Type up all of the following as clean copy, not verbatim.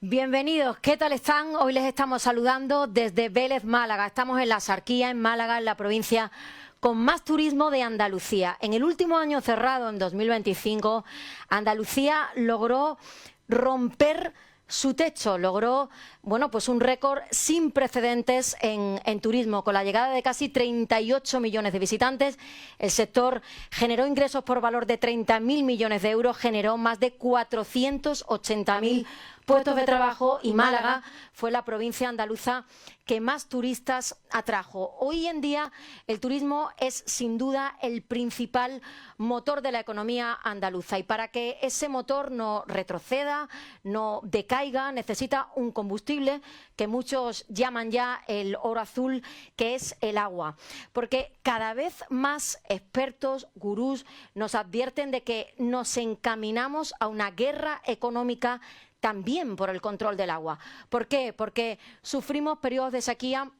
Bienvenidos, ¿qué tal están? Hoy les estamos saludando desde Vélez, Málaga. Estamos en la Axarquía, en Málaga, en la provincia con más turismo de Andalucía. En el último año cerrado, en 2025, Andalucía logró romper su techo, logró pues un récord sin precedentes en turismo. Con la llegada de casi 38 millones de visitantes, el sector generó ingresos por valor de 30.000 millones de euros, generó más de 480.000 puestos de trabajo y Málaga fue la provincia andaluza que más turistas atrajo. Hoy en día el turismo es sin duda el principal motor de la economía andaluza y para que ese motor no retroceda, no decaiga, necesita un combustible que muchos llaman ya el oro azul, que es el agua. Porque cada vez más expertos, gurús, nos advierten de que nos encaminamos a una guerra económica también por el control del agua. ¿Por qué? Porque sufrimos periodos de sequía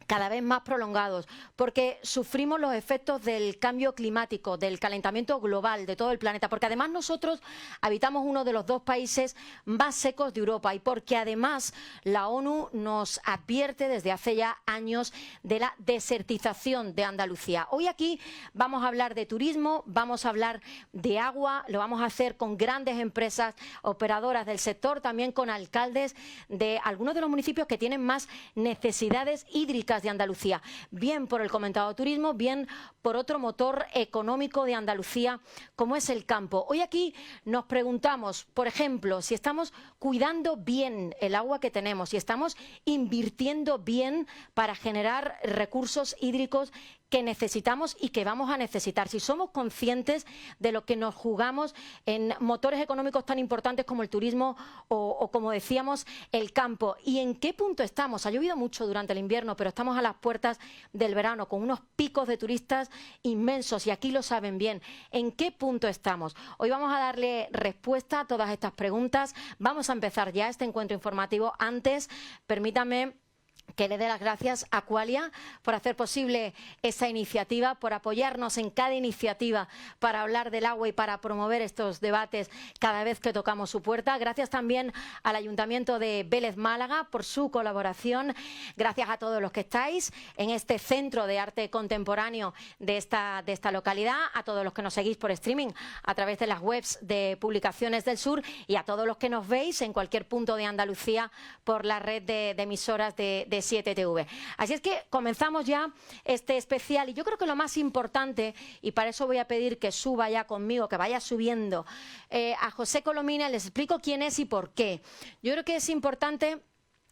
cada vez más prolongados, porque sufrimos los efectos del cambio climático, del calentamiento global de todo el planeta, porque además nosotros habitamos uno de los dos países más secos de Europa y porque además la ONU nos advierte desde hace ya años de la desertización de Andalucía. Hoy aquí vamos a hablar de turismo, vamos a hablar de agua, lo vamos a hacer con grandes empresas operadoras del sector, también con alcaldes de algunos de los municipios que tienen más necesidades hídricas de Andalucía, bien por el comentado turismo, bien por otro motor económico de Andalucía como es el campo. Hoy aquí nos preguntamos, por ejemplo, si estamos cuidando bien el agua que tenemos, si estamos invirtiendo bien para generar recursos hídricos que necesitamos y que vamos a necesitar, si somos conscientes de lo que nos jugamos en motores económicos tan importantes como el turismo o como decíamos, el campo. ¿Y en qué punto estamos? Ha llovido mucho durante el invierno, pero estamos a las puertas del verano con unos picos de turistas inmensos y aquí lo saben bien. ¿En qué punto estamos? Hoy vamos a darle respuesta a todas estas preguntas. Vamos a empezar ya este encuentro informativo. Antes, permítame que le dé las gracias a Aqualia por hacer posible esa iniciativa, por apoyarnos en cada iniciativa para hablar del agua y para promover estos debates cada vez que tocamos su puerta. Gracias también al Ayuntamiento de Vélez Málaga por su colaboración. Gracias a todos los que estáis en este centro de arte contemporáneo de esta localidad, a todos los que nos seguís por streaming a través de las webs de Publicaciones del Sur y a todos los que nos veis en cualquier punto de Andalucía por la red de emisoras de 7TV. Así es que comenzamos ya este especial y yo creo que lo más importante, y para eso voy a pedir que suba ya conmigo, que vaya subiendo a José Colomina, les explico quién es y por qué. Yo creo que es importante.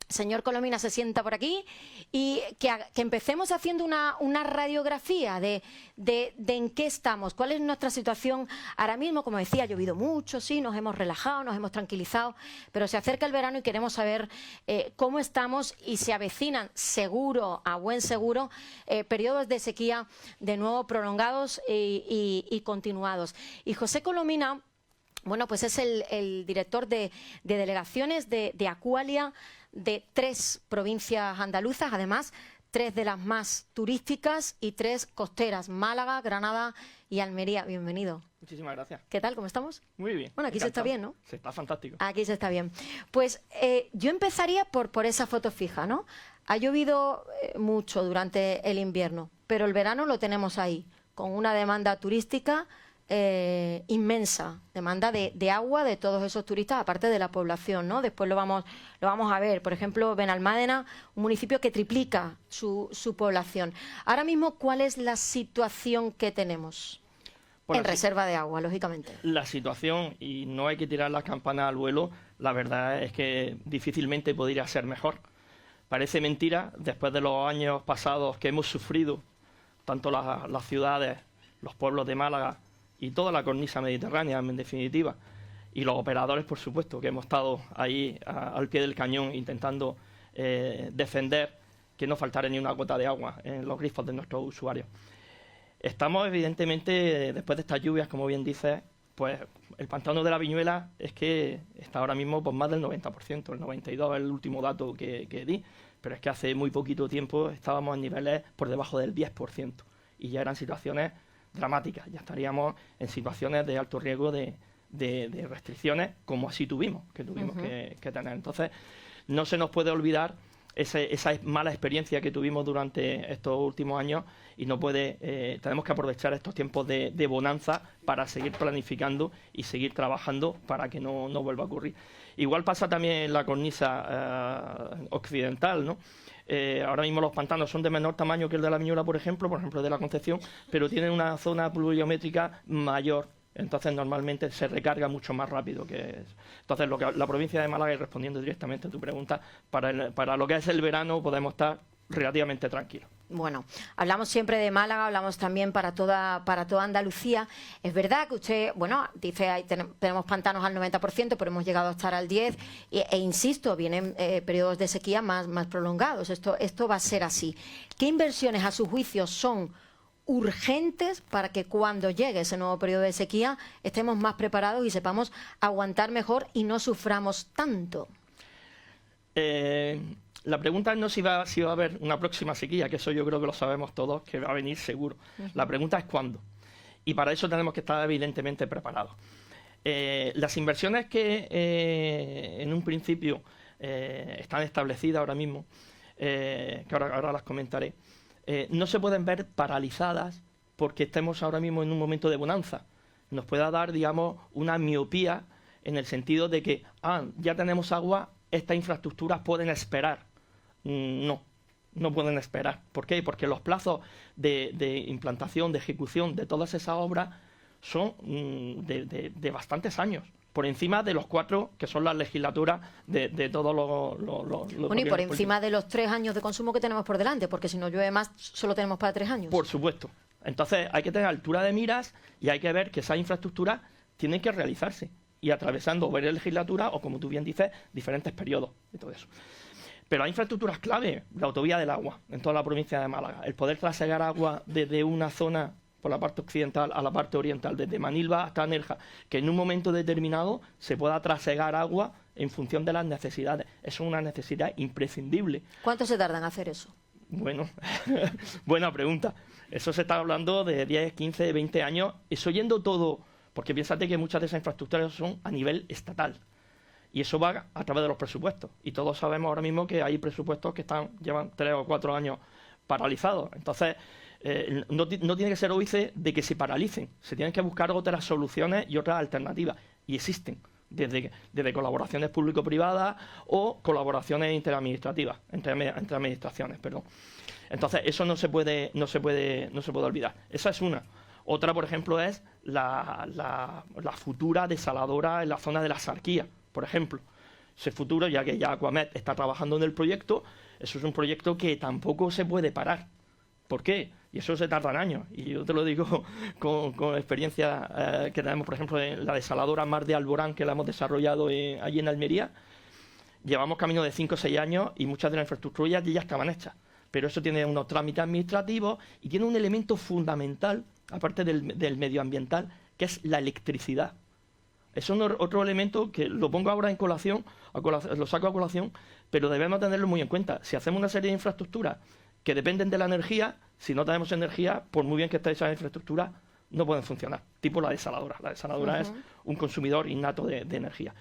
Señor Colomina se sienta por aquí y que empecemos haciendo una radiografía de en qué estamos, cuál es nuestra situación ahora mismo. Como decía, ha llovido mucho, sí, nos hemos relajado, nos hemos tranquilizado, pero se acerca el verano y queremos saber cómo estamos y se avecinan seguro, a buen seguro, periodos de sequía de nuevo prolongados y continuados. Y José Colomina, pues es el director de delegaciones de Aqualia, de 3 provincias andaluzas, además 3 de las más turísticas y 3 costeras, Málaga, Granada y Almería. Bienvenido. Muchísimas gracias. ¿Qué tal? ¿Cómo estamos? Muy bien. Bueno, aquí se está bien, ¿no? Se está fantástico. Aquí se está bien. Pues yo empezaría por esa foto fija, ¿no? Ha llovido mucho durante el invierno, pero el verano lo tenemos ahí, con una demanda turística inmensa, demanda de agua de todos esos turistas, aparte de la población, ¿no? Después lo vamos a ver. Por ejemplo, Benalmádena, un municipio que triplica su población. Ahora mismo, ¿cuál es la situación que tenemos en reserva de agua, lógicamente? La situación, y no hay que tirar las campanas al vuelo, la verdad es que difícilmente podría ser mejor. Parece mentira, después de los años pasados que hemos sufrido, tanto las ciudades, los pueblos de Málaga, y toda la cornisa mediterránea, en definitiva, y los operadores, por supuesto, que hemos estado ahí al pie del cañón intentando defender que no faltara ni una gota de agua en los grifos de nuestros usuarios. Estamos, evidentemente, después de estas lluvias, como bien dices, pues el pantano de la Viñuela es que está ahora mismo por más del 90%, el 92% es el último dato que di, pero es que hace muy poquito tiempo estábamos en niveles por debajo del 10% y ya eran situaciones dramáticas, ya estaríamos en situaciones de alto riesgo de de restricciones como así tuvimos que tener. Entonces, no se nos puede olvidar esa mala experiencia que tuvimos durante estos últimos años y tenemos que aprovechar estos tiempos de bonanza para seguir planificando y seguir trabajando para que no vuelva a ocurrir. Igual pasa también en la cornisa occidental, ¿no? Ahora mismo los pantanos son de menor tamaño que el de la Miñola, por ejemplo de la Concepción, pero tienen una zona pluviométrica mayor. Entonces, normalmente se recarga mucho más rápido que eso. Entonces, la provincia de Málaga, y respondiendo directamente a tu pregunta, para lo que es el verano podemos estar relativamente tranquilos. Bueno, hablamos siempre de Málaga, hablamos también para toda Andalucía. Es verdad que usted, bueno, dice ahí tenemos pantanos al 90%, pero hemos llegado a estar al 10%, e insisto, vienen periodos de sequía más prolongados. Esto va a ser así. ¿Qué inversiones, a su juicio, son urgentes para que cuando llegue ese nuevo periodo de sequía estemos más preparados y sepamos aguantar mejor y no suframos tanto? La pregunta no es si va a haber una próxima sequía, que eso yo creo que lo sabemos todos, que va a venir seguro. La pregunta es cuándo. Y para eso tenemos que estar evidentemente preparados. Las inversiones que en un principio están establecidas ahora mismo, que ahora las comentaré, no se pueden ver paralizadas porque estemos ahora mismo en un momento de bonanza. Nos pueda dar, digamos, una miopía en el sentido de que, ya tenemos agua, estas infraestructuras pueden esperar. No pueden esperar. ¿Por qué? Porque los plazos de implantación, de ejecución de todas esas obras son de bastantes años, por encima de los 4 que son las legislaturas de todos los bueno, y por encima de los 3 años de consumo que tenemos por delante, porque si no llueve más, solo tenemos para 3 años. Por supuesto. Entonces hay que tener altura de miras y hay que ver que esas infraestructuras tienen que realizarse y atravesando varias legislaturas o, como tú bien dices, diferentes periodos y todo eso. Pero hay infraestructuras clave, la autovía del agua en toda la provincia de Málaga, el poder trasegar agua desde una zona por la parte occidental a la parte oriental, desde Manilva hasta Nerja, que en un momento determinado se pueda trasegar agua en función de las necesidades. Eso es una necesidad imprescindible. ¿Cuánto se tarda en hacer eso? Bueno, buena pregunta. Eso se está hablando de 10, 15, 20 años, eso yendo todo, porque piénsate que muchas de esas infraestructuras son a nivel estatal. Y eso va a través de los presupuestos. Y todos sabemos ahora mismo que hay presupuestos que llevan 3 o 4 años paralizados. Entonces, no tiene que ser óbice de que se paralicen. Se tienen que buscar otras soluciones y otras alternativas. Y existen, desde colaboraciones público-privadas o colaboraciones interadministrativas, entre administraciones, perdón. Entonces, eso no se puede olvidar. Esa es una. Otra, por ejemplo, es la futura desaladora en la zona de la Sarquía, por ejemplo. Ese futuro, ya que ya Aquamed está trabajando en el proyecto, eso es un proyecto que tampoco se puede parar. ¿Por qué? Y eso se tarda años. Y yo te lo digo con experiencia que tenemos, por ejemplo, en la desaladora Mar de Alborán, que la hemos desarrollado allí en Almería. Llevamos camino de 5 o 6 años y muchas de las infraestructuras ya estaban hechas. Pero eso tiene unos trámites administrativos y tiene un elemento fundamental, aparte del medioambiental, que es la electricidad. Es otro elemento que lo pongo ahora en colación, lo saco a colación, pero debemos tenerlo muy en cuenta. Si hacemos una serie de infraestructuras que dependen de la energía, si no tenemos energía, por muy bien que esté esa infraestructura, no pueden funcionar. Tipo la desaladora. La desaladora es un consumidor innato de energía.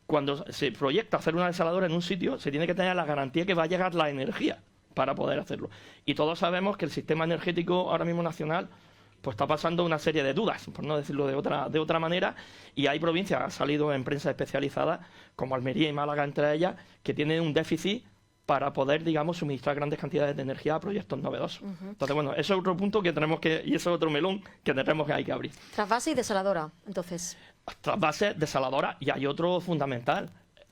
Cuando se proyecta hacer una desaladora en un sitio, se tiene que tener la garantía que va a llegar la energía para poder hacerlo. Y todos sabemos que el sistema energético ahora mismo nacional pues está pasando una serie de dudas, por no decirlo de otra manera, y hay provincias, ha salido en prensa especializada, como Almería y Málaga entre ellas, que tienen un déficit para poder, digamos, suministrar grandes cantidades de energía a proyectos novedosos. Entonces, bueno, eso es otro punto que tenemos y eso es otro melón que tendremos que hay que abrir. Trasvase y desaladora, entonces. Trasvase, desaladora, y hay otro fundamental,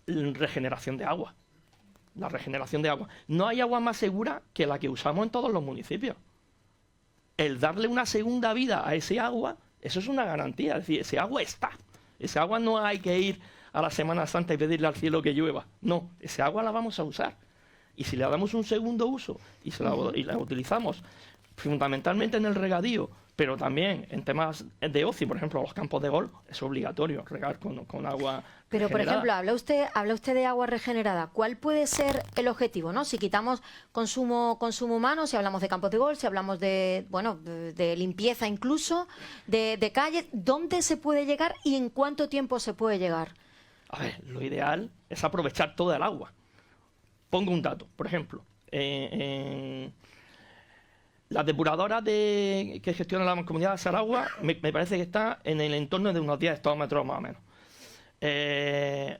regeneración de agua. La regeneración de agua. No hay agua más segura que la que usamos en todos los municipios. El darle una segunda vida a ese agua, eso es una garantía. Es decir, ese agua está. Ese agua no hay que ir a la Semana Santa y pedirle al cielo que llueva. No, ese agua la vamos a usar. Y si le damos un segundo uso y la utilizamos fundamentalmente en el regadío, pero también en temas de ocio, por ejemplo, los campos de golf, es obligatorio regar con agua Pero, por regenerada. ejemplo, habla usted de agua regenerada. ¿Cuál puede ser el objetivo, no? Si quitamos consumo humano, si hablamos de campos de golf, si hablamos de, bueno, de limpieza incluso, de calles, ¿dónde se puede llegar y en cuánto tiempo se puede llegar? A ver, lo ideal es aprovechar toda el agua. Pongo un dato, por ejemplo, las depuradoras que gestiona la Comunidad de Saragua me parece que está en el entorno de unos 10 hectómetros más o menos.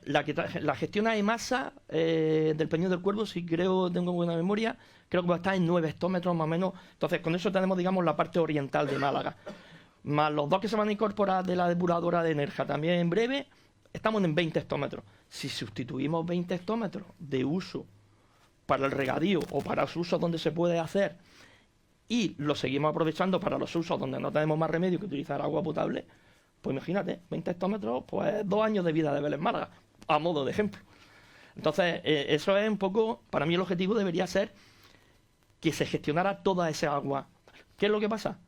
La gestiona EMASA del Peñón del Cuervo, si tengo buena memoria, creo que va a estar en 9 hectómetros más o menos. Entonces, con eso tenemos, digamos, la parte oriental de Málaga. Más los 2 que se van a incorporar de la depuradora de Nerja también en breve, estamos en 20 hectómetros. Si sustituimos 20 hectómetros de uso para el regadío o para los usos donde se puede hacer y lo seguimos aprovechando para los usos donde no tenemos más remedio que utilizar agua potable, pues imagínate, 20 hectómetros, pues 2 años de vida de Vélez Málaga, a modo de ejemplo. Entonces, eso es un poco, para mí el objetivo debería ser que se gestionara toda esa agua. ¿Qué es lo que pasa?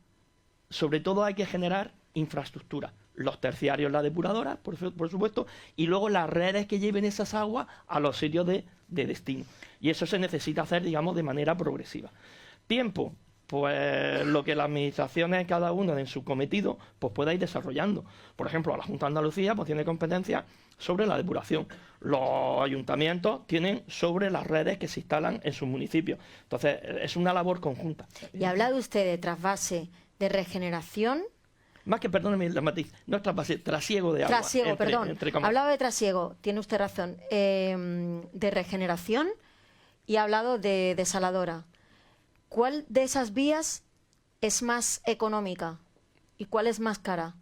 Sobre todo hay que generar infraestructura. Los terciarios, la depuradora, por supuesto, y luego las redes que lleven esas aguas a los sitios de destino. Y eso se necesita hacer, digamos, de manera progresiva. Tiempo. Pues lo que las administraciones, cada una en su cometido, pues pueda ir desarrollando. Por ejemplo, la Junta de Andalucía pues tiene competencia sobre la depuración. Los ayuntamientos tienen sobre las redes que se instalan en sus municipios. Entonces, es una labor conjunta. Y ha hablado usted de trasvase, de regeneración. Más que, perdóneme la matiz, no es trasvase, trasiego de agua. Trasiego, perdón. Hablaba de trasiego, tiene usted razón. De regeneración y ha hablado de desaladora. ¿Cuál de esas vías es más económica y cuál es más cara?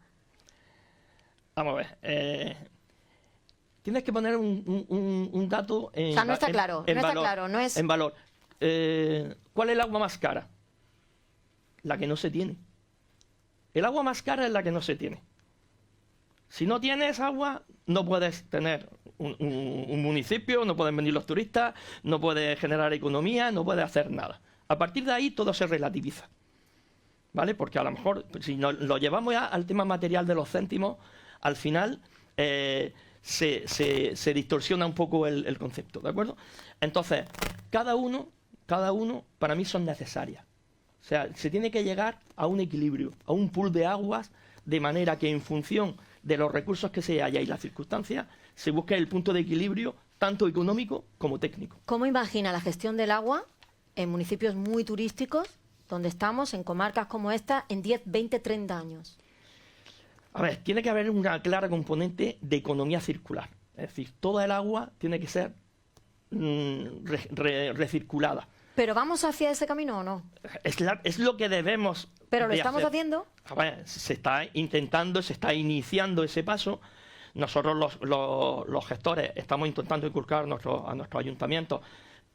Vamos a ver. Tienes que poner un dato en, o sea, no está claro, en no valor, está claro, no es... En valor. ¿Cuál es el agua más cara? La que no se tiene. El agua más cara es la que no se tiene. Si no tienes agua, no puedes tener un municipio, no pueden venir los turistas, no puedes generar economía, no puedes hacer nada. A partir de ahí todo se relativiza, ¿vale? Porque a lo mejor, si lo llevamos ya al tema material de los céntimos, al final se distorsiona un poco el concepto, ¿de acuerdo? Entonces, cada uno para mí son necesarias. O sea, se tiene que llegar a un equilibrio, a un pool de aguas, de manera que en función de los recursos que se haya y las circunstancias, se busque el punto de equilibrio tanto económico como técnico. ¿Cómo imagina la gestión del agua en municipios muy turísticos, donde estamos, en comarcas como esta, en 10, 20, 30 años? A ver, tiene que haber una clara componente de economía circular. Es decir, toda el agua tiene que ser recirculada. ¿Pero vamos hacia ese camino o no? Es lo que debemos. ¿Pero lo estamos haciendo? A ver, se está intentando, se está iniciando ese paso. Nosotros los gestores estamos intentando inculcar a nuestros ayuntamientos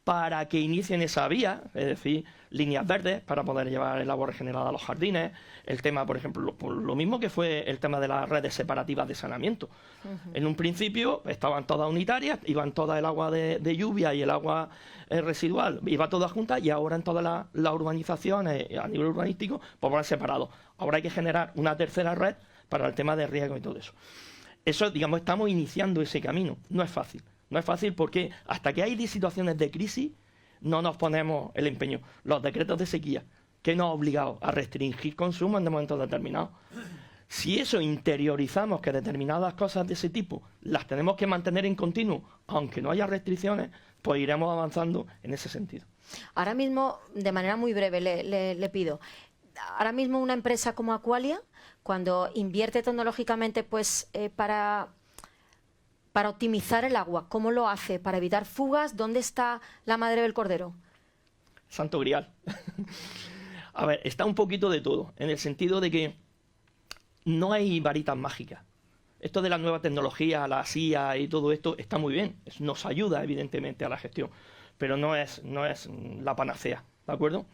para que inicien esa vía, es decir, líneas verdes para poder llevar el agua regenerada a los jardines. El tema, por ejemplo, lo mismo que fue el tema de las redes separativas de saneamiento. En un principio estaban todas unitarias, iban toda el agua de lluvia y el agua residual, iba toda junta, y ahora en todas las urbanizaciones, a nivel urbanístico, pues van separados. Ahora hay que generar una tercera red para el tema de riego y todo eso. Eso, digamos, estamos iniciando ese camino. No es fácil. No es fácil porque hasta que hay situaciones de crisis no nos ponemos el empeño. Los decretos de sequía, que nos han obligado a restringir consumo en momentos determinados. Si eso interiorizamos, que determinadas cosas de ese tipo las tenemos que mantener en continuo, aunque no haya restricciones, pues iremos avanzando en ese sentido. Ahora mismo, de manera muy breve, le pido, ahora mismo una empresa como Aqualia, cuando invierte tecnológicamente pues para optimizar el agua, ¿cómo lo hace? ¿Para evitar fugas? ¿Dónde está la madre del cordero? Santo Grial. A ver, está un poquito de todo, en el sentido de que no hay varitas mágicas. Esto de la nueva tecnología, la CIA y todo esto está muy bien, nos ayuda evidentemente a la gestión, pero no es la panacea, ¿de acuerdo?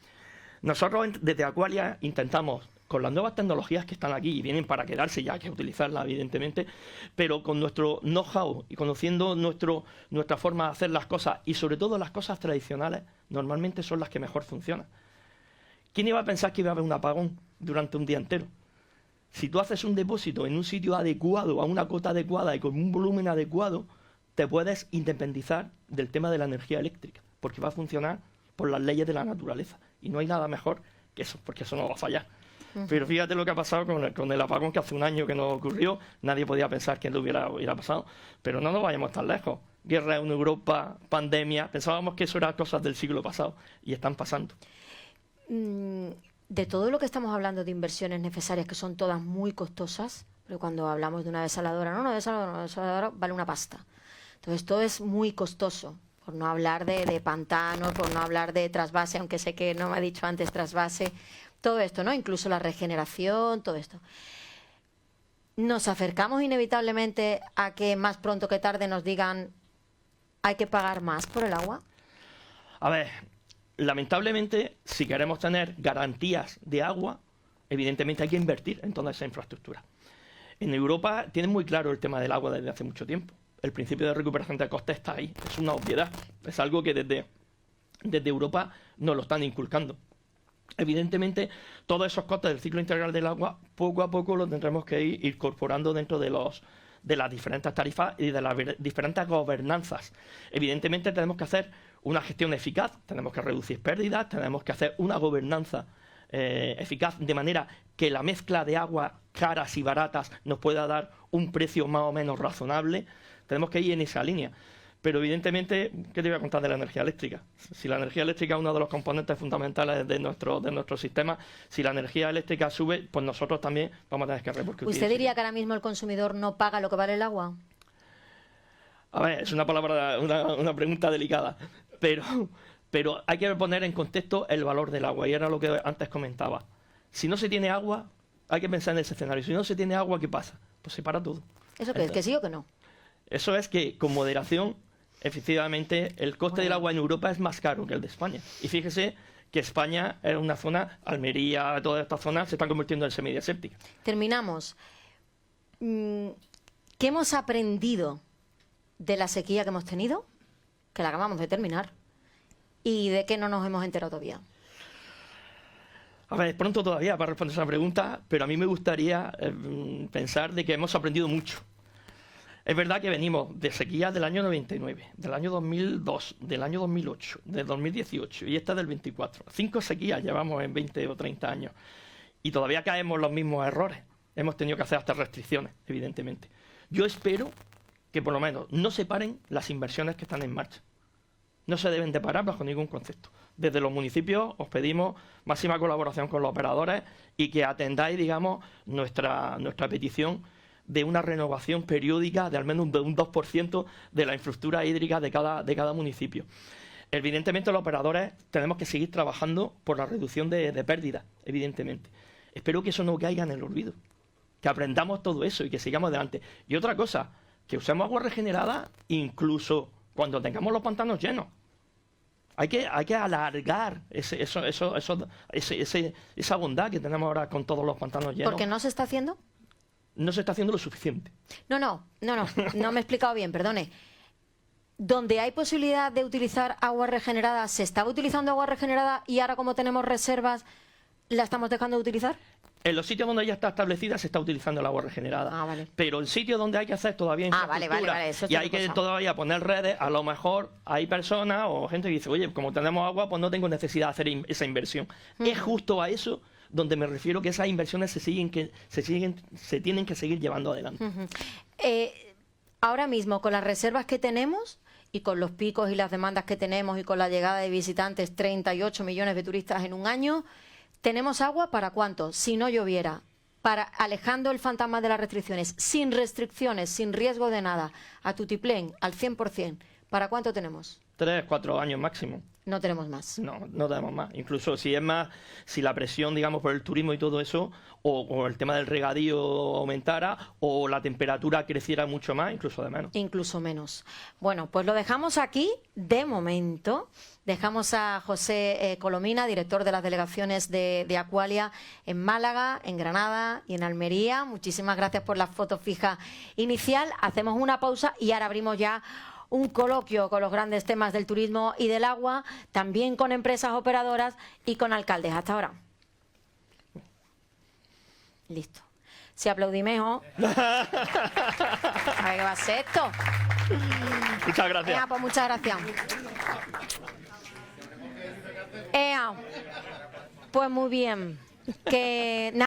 Nosotros desde Aqualia intentamos, con las nuevas tecnologías que están aquí y vienen para quedarse, ya hay que utilizarlas evidentemente, pero con nuestro know-how y conociendo nuestra forma de hacer las cosas, y sobre todo las cosas tradicionales, normalmente son las que mejor funcionan. ¿Quién iba a pensar que iba a haber un apagón durante un día entero? Si tú haces un depósito en un sitio adecuado, a una cota adecuada y con un volumen adecuado, te puedes independizar del tema de la energía eléctrica, porque va a funcionar por las leyes de la naturaleza. Y no hay nada mejor que eso, porque eso no va a fallar. Pero fíjate lo que ha pasado con el apagón que hace un año que nos ocurrió. Nadie podía pensar que lo hubiera pasado. Pero no nos vayamos tan lejos. Guerra en Europa, pandemia. Pensábamos que eso eran cosas del siglo pasado y están pasando. De todo lo que estamos hablando de inversiones necesarias, que son todas muy costosas, pero cuando hablamos de una desaladora, una desaladora vale una pasta. Entonces todo es muy costoso. Por no hablar de pantanos, por no hablar de trasvase, aunque sé que no me ha dicho antes trasvase, todo esto, ¿no? Incluso la regeneración, todo esto. Nos acercamos inevitablemente a que más pronto que tarde nos digan hay que pagar más por el agua. A ver, lamentablemente, si queremos tener garantías de agua, evidentemente hay que invertir en toda esa infraestructura. En Europa tienen muy claro el tema del agua desde hace mucho tiempo. El principio de recuperación de costes está ahí, es una obviedad, es algo que desde Europa nos lo están inculcando. Evidentemente, todos esos costes del ciclo integral del agua, poco a poco los tendremos que ir incorporando dentro de las diferentes tarifas y de las diferentes gobernanzas. Evidentemente, tenemos que hacer una gestión eficaz, tenemos que reducir pérdidas, tenemos que hacer una gobernanza eficaz, de manera que la mezcla de aguas caras y baratas nos pueda dar un precio más o menos razonable. Tenemos que ir en esa línea. Pero evidentemente, ¿qué te voy a contar de la energía eléctrica? Si la energía eléctrica es uno de los componentes fundamentales de nuestro sistema, si la energía eléctrica sube, pues nosotros también vamos a tener que repercutir. ¿Usted diría que ahora mismo el consumidor no paga lo que vale el agua? A ver, es una pregunta delicada, pero hay que poner en contexto el valor del agua, y era lo que antes comentaba. Si no se tiene agua, hay que pensar en ese escenario. Si no se tiene agua, ¿qué pasa? Pues se para todo. ¿Eso qué es? ¿Que sí o que no? Eso es que, con moderación, efectivamente, el coste del agua en Europa es más caro que el de España. Y fíjese que España es una zona, Almería, toda esta zona, se están convirtiendo en semidesértica. Terminamos. ¿Qué hemos aprendido de la sequía que hemos tenido? Que la acabamos de terminar. ¿Y de qué no nos hemos enterado todavía? A ver, es pronto todavía para responder esa pregunta, pero a mí me gustaría pensar de que hemos aprendido mucho. Es verdad que venimos de sequías del año 99, del año 2002, del año 2008, del 2018 y esta del 24. 5 sequías llevamos en 20 o 30 años y todavía caemos en los mismos errores. Hemos tenido que hacer hasta restricciones, evidentemente. Yo espero que por lo menos no se paren las inversiones que están en marcha. No se deben de parar bajo ningún concepto. Desde los municipios os pedimos máxima colaboración con los operadores y que atendáis, digamos, nuestra petición de una renovación periódica de al menos un 2% de la infraestructura hídrica de cada municipio. Evidentemente, los operadores tenemos que seguir trabajando por la reducción de pérdidas, evidentemente. Espero que eso no caiga en el olvido, que aprendamos todo eso y que sigamos adelante. Y otra cosa, que usemos agua regenerada incluso cuando tengamos los pantanos llenos. Hay que alargar esa bondad que tenemos ahora con todos los pantanos llenos. ¿Por qué no se está haciendo? No se está haciendo lo suficiente. No me he explicado bien, perdone. Donde hay posibilidad de utilizar agua regenerada, ¿se estaba utilizando agua regenerada y ahora como tenemos reservas, la estamos dejando de utilizar? En los sitios donde ya está establecida se está utilizando el agua regenerada. Vale. Pero en sitios donde hay que hacer todavía infraestructura vale, eso es y hay que todavía poner redes, a lo mejor hay personas o gente que dice, oye, como tenemos agua, pues no tengo necesidad de hacer esa inversión. Es justo a eso donde me refiero que esas inversiones se tienen que seguir llevando adelante. Ahora mismo, con las reservas que tenemos y con los picos y las demandas que tenemos y con la llegada de visitantes, 38 millones de turistas en un año, ¿tenemos agua para cuánto? Si no lloviera, para alejando el fantasma de las restricciones, sin restricciones, sin riesgo de nada, a tutiplén, al 100%, ¿para cuánto tenemos? 3, 4 años máximo. No tenemos más. No tenemos más. Incluso si la presión, digamos, por el turismo y todo eso, o el tema del regadío aumentara, o la temperatura creciera mucho más, incluso de menos. Incluso menos. Bueno, pues lo dejamos aquí de momento. Dejamos a José Colomina, director de las delegaciones de Aqualia en Málaga, en Granada y en Almería. Muchísimas gracias por la foto fija inicial. Hacemos una pausa y ahora abrimos ya un coloquio con los grandes temas del turismo y del agua, también con empresas operadoras y con alcaldes. Hasta ahora. Listo. Si aplaudimos... A ver, ¿qué va a ser esto? Muchas gracias. Venga, pues muchas gracias. Pues muy bien. Que...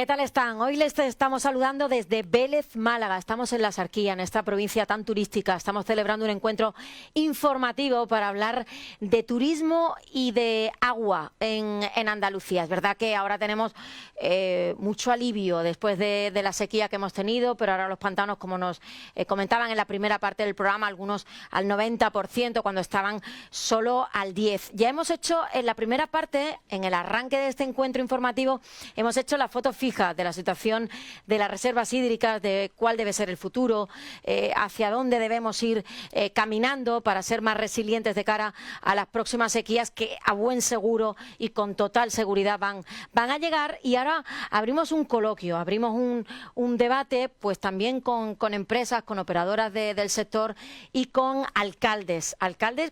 ¿Qué tal están? Hoy les estamos saludando desde Vélez, Málaga. Estamos en la Sarquía, en esta provincia tan turística. Estamos celebrando un encuentro informativo para hablar de turismo y de agua en Andalucía. Es verdad que ahora tenemos mucho alivio después de la sequía que hemos tenido, pero ahora los pantanos, como nos comentaban en la primera parte del programa, algunos al 90%, cuando estaban solo al 10%. Ya hemos hecho en la primera parte, en el arranque de este encuentro informativo, hemos hecho la foto fija de la situación de las reservas hídricas, de cuál debe ser el futuro, hacia dónde debemos ir caminando para ser más resilientes de cara a las próximas sequías que a buen seguro y con total seguridad van a llegar. Y ahora abrimos un coloquio, abrimos un debate, pues también con empresas, con operadoras del sector y con alcaldes,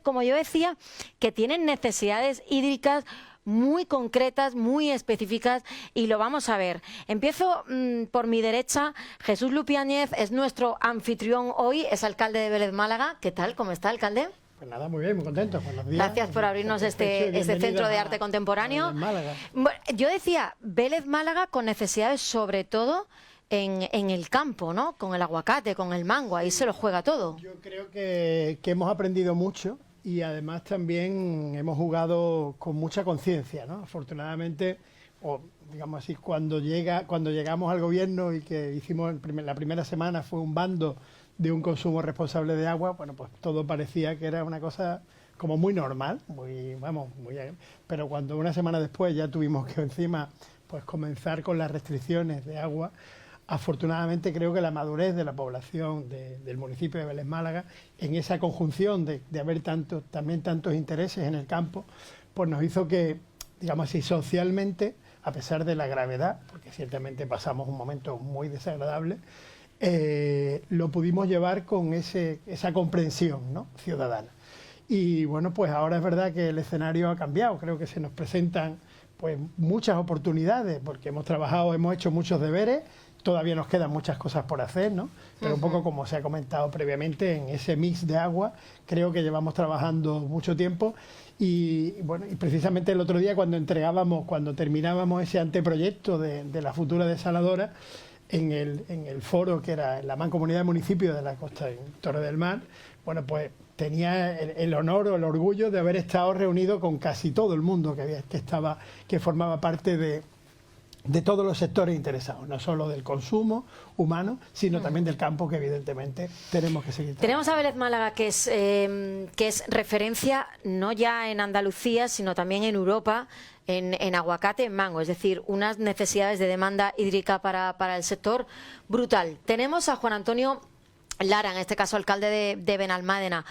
como yo decía, que tienen necesidades hídricas muy concretas, muy específicas, y lo vamos a ver. Empiezo por mi derecha. Jesús Lupiáñez es nuestro anfitrión hoy, es alcalde de Vélez, Málaga. ¿Qué tal? ¿Cómo está, alcalde? Pues nada, muy bien, muy contento. Buenos días. Gracias por abrirnos este centro de arte contemporáneo. Málaga. Bueno, yo decía, Vélez, Málaga, con necesidades sobre todo en el campo, ¿no? Con el aguacate, con el mango, ahí se lo juega todo. Yo creo que hemos aprendido mucho. Y además también hemos jugado con mucha conciencia, ¿no? Afortunadamente, o digamos así, cuando llegamos al gobierno y que hicimos la primera semana fue un bando de un consumo responsable de agua, bueno, pues todo parecía que era una cosa como muy normal, pero cuando una semana después ya tuvimos que encima pues comenzar con las restricciones de agua. Afortunadamente creo que la madurez de la población del municipio de Vélez, Málaga, en esa conjunción de haber también tantos intereses en el campo, pues nos hizo que, digamos así, socialmente, a pesar de la gravedad, porque ciertamente pasamos un momento muy desagradable, lo pudimos llevar con esa comprensión, ¿no?, ciudadana. Y bueno, pues ahora es verdad que el escenario ha cambiado, creo que se nos presentan pues muchas oportunidades, porque hemos hecho muchos deberes. Todavía nos quedan muchas cosas por hacer, ¿no? Pero un poco como se ha comentado previamente, en ese mix de agua, creo que llevamos trabajando mucho tiempo y bueno, y precisamente el otro día cuando terminábamos ese anteproyecto de la futura desaladora, en el foro que era la Mancomunidad de Municipios de la Costa de Torre del Mar, bueno, pues tenía el honor o el orgullo de haber estado reunido con casi todo el mundo que formaba parte de todos los sectores interesados, no solo del consumo humano, sino también del campo, que evidentemente tenemos que seguir trabajando. Tenemos a Vélez, Málaga, que es referencia no ya en Andalucía, sino también en Europa, en aguacate, en mango, es decir, unas necesidades de demanda hídrica para el sector brutal. Tenemos a Juan Antonio Lara, en este caso alcalde de Benalmádena,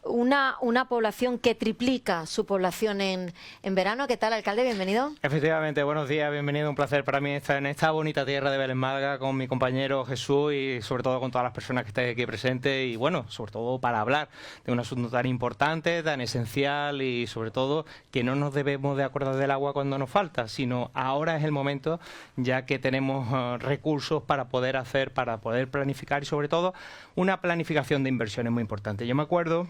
una población que triplica su población en verano. ¿Qué tal, alcalde? Bienvenido. Efectivamente, buenos días, bienvenido. Un placer para mí estar en esta bonita tierra de Vélez, Málaga, con mi compañero Jesús y sobre todo con todas las personas que estáis aquí presentes y bueno, sobre todo para hablar de un asunto tan importante, tan esencial y sobre todo que no nos debemos de acordar del agua cuando nos falta, sino ahora es el momento, ya que tenemos recursos para poder planificar y sobre todo una planificación de inversiones muy importante. Yo me acuerdo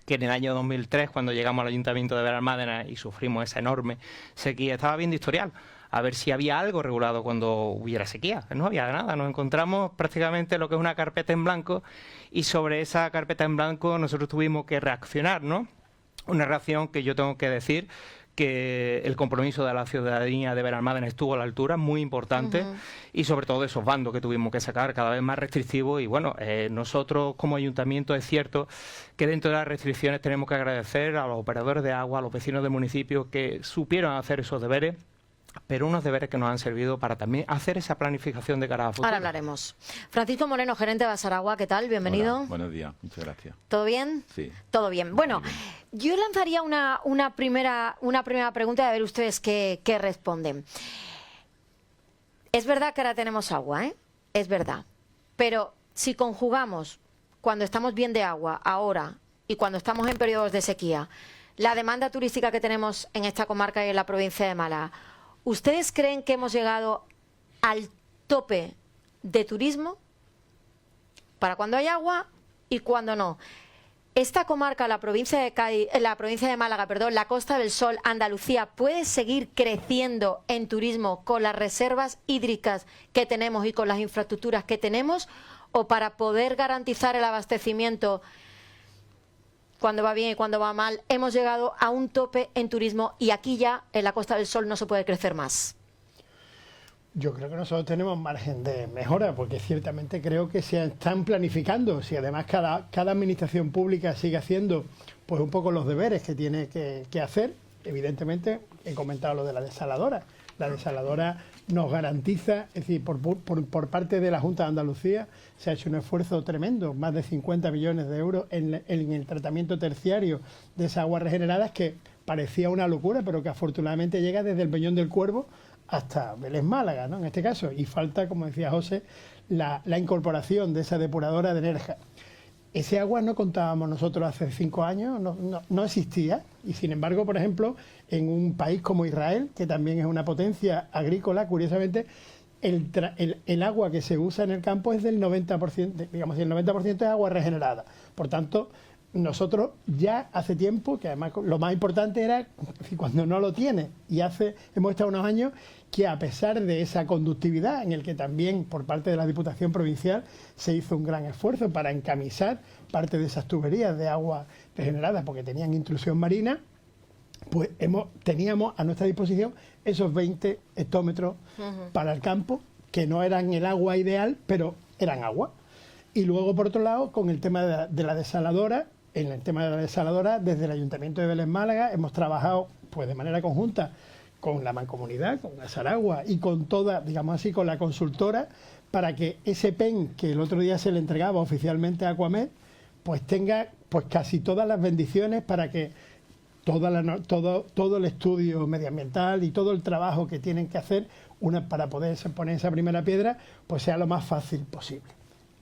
que en el año 2003, cuando llegamos al Ayuntamiento de Benalmádena y sufrimos esa enorme sequía, estaba viendo historial, a ver si había algo regulado cuando hubiera sequía. No había nada, nos encontramos prácticamente lo que es una carpeta en blanco y sobre esa carpeta en blanco nosotros tuvimos que reaccionar, ¿no? Una reacción que yo tengo que decir que el compromiso de la ciudadanía de Benalmádena estuvo a la altura, muy importante, y sobre todo esos bandos que tuvimos que sacar cada vez más restrictivos. Y bueno, nosotros como ayuntamiento es cierto que dentro de las restricciones tenemos que agradecer a los operadores de agua, a los vecinos del municipio que supieron hacer esos deberes, pero unos deberes que nos han servido para también hacer esa planificación de cara a futuro. Ahora hablaremos. Francisco Moreno, gerente de Basaragua, ¿qué tal? Bienvenido. Hola, buenos días, muchas gracias. ¿Todo bien? Sí. Todo bien. Bueno, yo lanzaría una primera pregunta y a ver ustedes qué responden. Es verdad que ahora tenemos agua, ¿eh? Es verdad. Pero si conjugamos cuando estamos bien de agua, ahora, y cuando estamos en periodos de sequía, la demanda turística que tenemos en esta comarca y en la provincia de Málaga, ¿ustedes creen que hemos llegado al tope de turismo para cuando hay agua y cuando no? esta comarca, la provincia de Cádiz, la provincia de Málaga, perdón, la Costa del Sol, Andalucía, puede seguir creciendo en turismo con las reservas hídricas que tenemos y con las infraestructuras que tenemos, o para poder garantizar el abastecimiento cuando va bien y cuando va mal, hemos llegado a un tope en turismo y aquí ya en la Costa del Sol no se puede crecer más? Yo creo que nosotros tenemos margen de mejora, porque ciertamente creo que se están planificando. Si además cada administración pública sigue haciendo pues un poco los deberes que tiene que hacer, evidentemente he comentado lo de la desaladora. La desaladora nos garantiza, es decir, por parte de la Junta de Andalucía se ha hecho un esfuerzo tremendo, más de 50 millones de euros en el tratamiento terciario de esas aguas regeneradas, que parecía una locura, pero que afortunadamente llega desde el Peñón del Cuervo hasta Vélez Málaga, ¿no? En este caso, y falta, como decía José, la incorporación de esa depuradora de Nerja. Ese agua no contábamos nosotros hace 5 años, no existía, y sin embargo, por ejemplo, en un país como Israel, que también es una potencia agrícola, curiosamente, el agua que se usa en el campo es del 90%, digamos, y el 90% es agua regenerada. Por tanto, nosotros ya hace tiempo, que además lo más importante era cuando no lo tiene, y hemos estado unos años que, a pesar de esa conductividad, en el que también por parte de la Diputación Provincial se hizo un gran esfuerzo para encamisar parte de esas tuberías de agua regenerada porque tenían intrusión marina, pues teníamos a nuestra disposición esos 20 hectómetros para el campo, que no eran el agua ideal, pero eran agua. Y luego, por otro lado, con el tema de la desaladora, en el tema de la desaladora, desde el Ayuntamiento de Vélez Málaga hemos trabajado pues de manera conjunta con la Mancomunidad, con Asaragua y con toda, digamos así, con la consultora, para que ese PEN que el otro día se le entregaba oficialmente a Aquamed, pues tenga pues casi todas las bendiciones para que todo el estudio medioambiental y todo el trabajo que tienen que hacer para poder poner esa primera piedra, pues sea lo más fácil posible.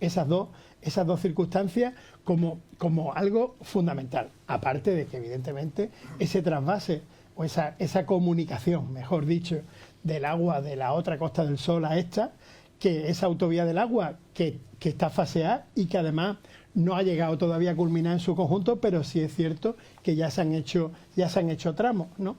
Esas dos circunstancias como algo fundamental, aparte de que evidentemente ese trasvase o esa comunicación, mejor dicho, del agua de la otra Costa del Sol a esta, que esa autovía del agua que está faseada y que además no ha llegado todavía a culminar en su conjunto, pero sí es cierto que ya se han hecho tramos, ¿no?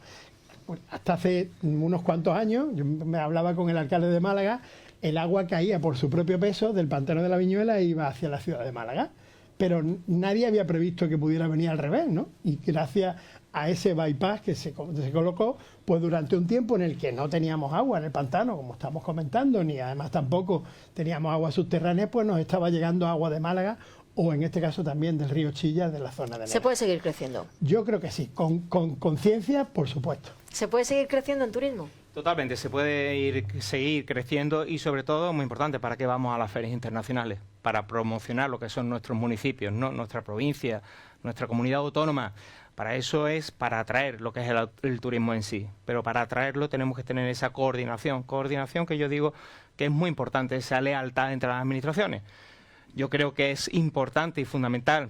Pues hasta hace unos cuantos años, yo me hablaba con el alcalde de Málaga, el agua caía por su propio peso del pantano de la Viñuela e iba hacia la ciudad de Málaga. Pero nadie había previsto que pudiera venir al revés, ¿no? Y gracias a ese bypass que se colocó, pues durante un tiempo en el que no teníamos agua en el pantano, como estamos comentando, ni además tampoco teníamos agua subterránea, pues nos estaba llegando agua de Málaga, o en este caso también del río Chilla, de la zona de Nera. ¿Se puede seguir creciendo? Yo creo que sí, con conciencia, por supuesto. ¿Se puede seguir creciendo en turismo? Totalmente, se puede seguir creciendo y, sobre todo, muy importante, ¿para qué vamos a las ferias internacionales? Para promocionar lo que son nuestros municipios, ¿no? Nuestra provincia, nuestra comunidad autónoma. Para eso es para atraer lo que es el turismo en sí. Pero para atraerlo tenemos que tener esa coordinación que yo digo que es muy importante, esa lealtad entre las administraciones. Yo creo que es importante y fundamental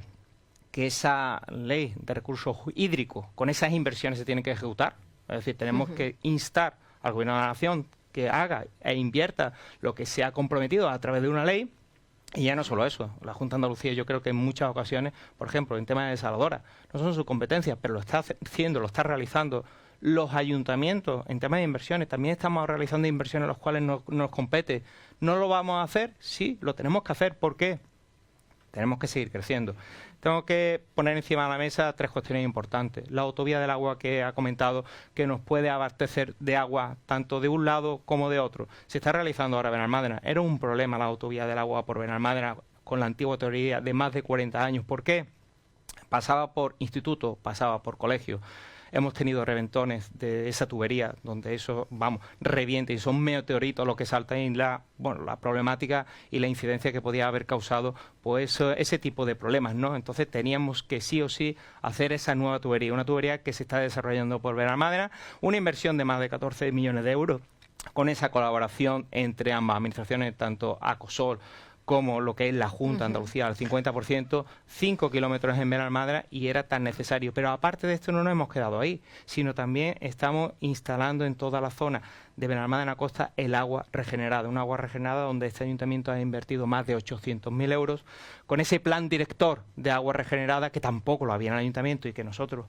que esa ley de recursos hídricos, con esas inversiones se tienen que ejecutar. Es decir, tenemos que instar al Gobierno de la Nación que haga e invierta lo que se ha comprometido a través de una ley. Y ya no solo eso, la Junta de Andalucía yo creo que en muchas ocasiones, por ejemplo, en temas de desaladoras, no son sus competencias, pero lo está haciendo, lo está realizando los ayuntamientos en temas de inversiones. También estamos realizando inversiones en las cuales nos compete. ¿No lo vamos a hacer? Sí, lo tenemos que hacer. ¿Por qué? Tenemos que seguir creciendo. Tengo que poner encima de la mesa 3 cuestiones importantes. La autovía del agua que ha comentado, que nos puede abastecer de agua tanto de un lado como de otro. Se está realizando ahora Benalmádena. Era un problema la autovía del agua por Benalmádena con la antigua teoría de más de 40 años. ¿Por qué? Pasaba por instituto, pasaba por colegio. Hemos tenido reventones de esa tubería donde eso, revienta y son meteoritos los que saltan y la problemática y la incidencia que podía haber causado pues ese tipo de problemas, ¿no? Entonces teníamos que sí o sí hacer esa nueva tubería, una tubería que se está desarrollando por Benalmádena, una inversión de más de 14 millones de euros con esa colaboración entre ambas administraciones, tanto Acosol como lo que es la Junta de Andalucía, al 50%, 5 kilómetros en Benalmádena, y era tan necesario. Pero aparte de esto no nos hemos quedado ahí, sino también estamos instalando en toda la zona de Benalmádena Costa el agua regenerada, un agua regenerada donde este ayuntamiento ha invertido más de 800.000 euros, con ese plan director de agua regenerada que tampoco lo había en el ayuntamiento y que nosotros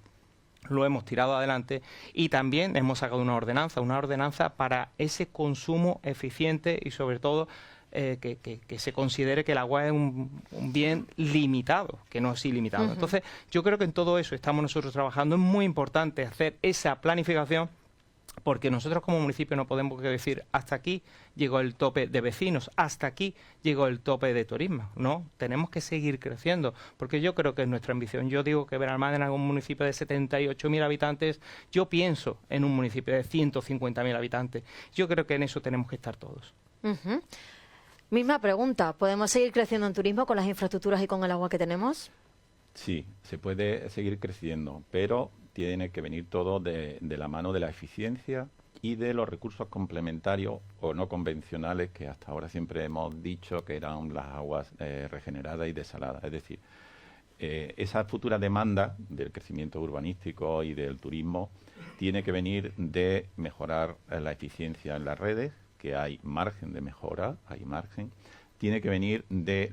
lo hemos tirado adelante, y también hemos sacado una ordenanza para ese consumo eficiente y sobre todo que se considere que el agua es un bien limitado, que no es ilimitado. Entonces, yo creo que en todo eso estamos nosotros trabajando. Es muy importante hacer esa planificación, porque nosotros como municipio no podemos decir hasta aquí llegó el tope de vecinos, hasta aquí llegó el tope de turismo. No, tenemos que seguir creciendo, porque yo creo que es nuestra ambición. Yo digo que Benalmádena es un municipio de 78.000 habitantes, yo pienso en un municipio de 150.000 habitantes. Yo creo que en eso tenemos que estar todos. Misma pregunta, ¿podemos seguir creciendo en turismo con las infraestructuras y con el agua que tenemos? Sí, se puede seguir creciendo, pero tiene que venir todo de la mano de la eficiencia y de los recursos complementarios o no convencionales que hasta ahora siempre hemos dicho que eran las aguas regeneradas y desaladas. Es decir, esa futura demanda del crecimiento urbanístico y del turismo tiene que venir de mejorar la eficiencia en las redes, que hay margen de mejora, hay margen. Tiene que venir de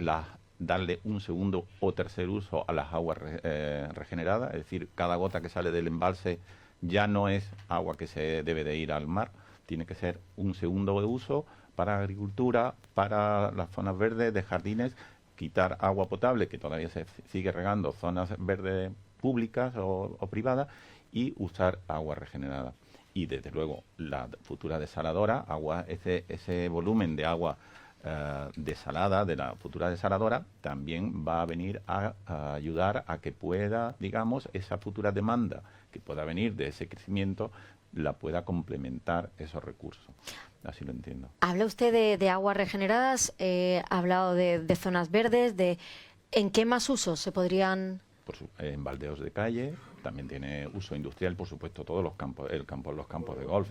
darle un segundo o tercer uso a las aguas regeneradas, es decir, cada gota que sale del embalse ya no es agua que se debe de ir al mar, tiene que ser un segundo de uso para agricultura, para las zonas verdes de jardines, quitar agua potable que todavía se sigue regando, zonas verdes públicas o privadas, y usar agua regenerada. Y desde luego la futura desaladora, ese volumen de agua desalada de la futura desaladora también va a venir a ayudar a que pueda, digamos, esa futura demanda que pueda venir de ese crecimiento la pueda complementar esos recursos. Así lo entiendo. Habla usted de aguas regeneradas, ha hablado de zonas verdes, ¿en qué más usos se podrían...? En baldeos de calle, también tiene uso industrial, por supuesto, todos los campos, los campos de golf.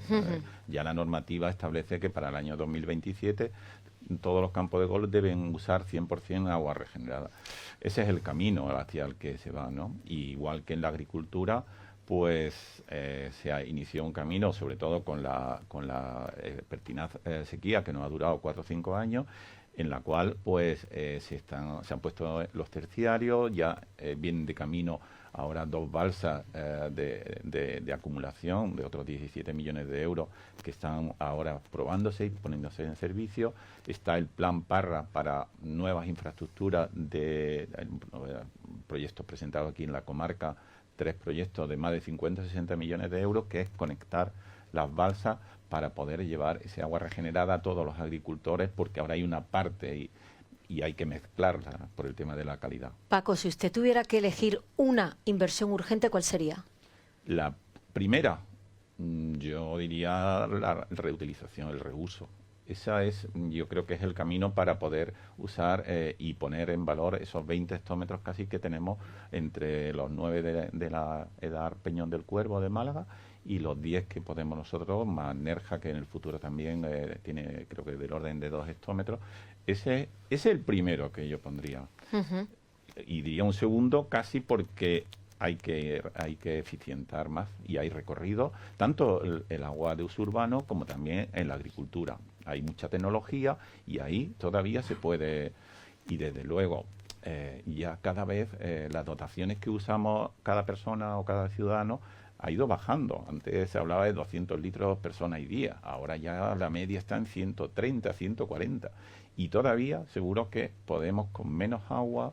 Ya la normativa establece que para el año 2027 todos los campos de golf deben usar 100% agua regenerada. Ese es el camino hacia el que se va, ¿no? Y igual que en la agricultura, pues se inició un camino, sobre todo con la pertinaz sequía que nos ha durado 4 o 5 años, en la cual pues se han puesto los terciarios, ya vienen de camino ahora 2 balsas de acumulación de otros 17 millones de euros que están ahora probándose y poniéndose en servicio. Está el plan Parra para nuevas infraestructuras de proyectos presentados aquí en la comarca, 3 proyectos de más de 50-60 millones de euros, que es conectar las balsas para poder llevar ese agua regenerada a todos los agricultores, porque ahora hay una parte y hay que mezclarla por el tema de la calidad. Paco, si usted tuviera que elegir una inversión urgente, ¿cuál sería? La primera, yo diría la reutilización, el reuso. Yo creo que es el camino para poder usar y poner en valor esos 20 hectómetros casi que tenemos entre los 9 de la Edar Peñón del Cuervo de Málaga y los 10 que podemos nosotros, más Nerja, que en el futuro también tiene, creo que del orden de 2 hectómetros. Ese es el primero que yo pondría. Y diría un segundo casi porque hay que eficientar más y hay recorrido, tanto el agua de uso urbano como también en la agricultura. Hay mucha tecnología y ahí todavía se puede, y desde luego ya cada vez las dotaciones que usamos cada persona o cada ciudadano ha ido bajando. Antes se hablaba de 200 litros persona y día, ahora ya la media está en 130, 140 y todavía seguro que podemos con menos agua.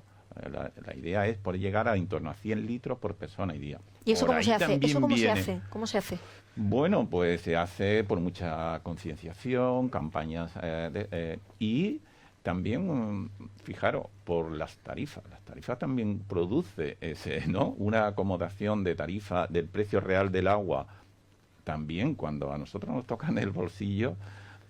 La idea es poder llegar a en torno a 100 litros por persona y día. ¿Y eso cómo se hace? ¿Eso cómo se hace? ¿Cómo se hace? Bueno, pues se hace por mucha concienciación, campañas y también, fijaros, por las tarifas. Las tarifas también produce una acomodación de tarifa del precio real del agua. También cuando a nosotros nos toca en el bolsillo,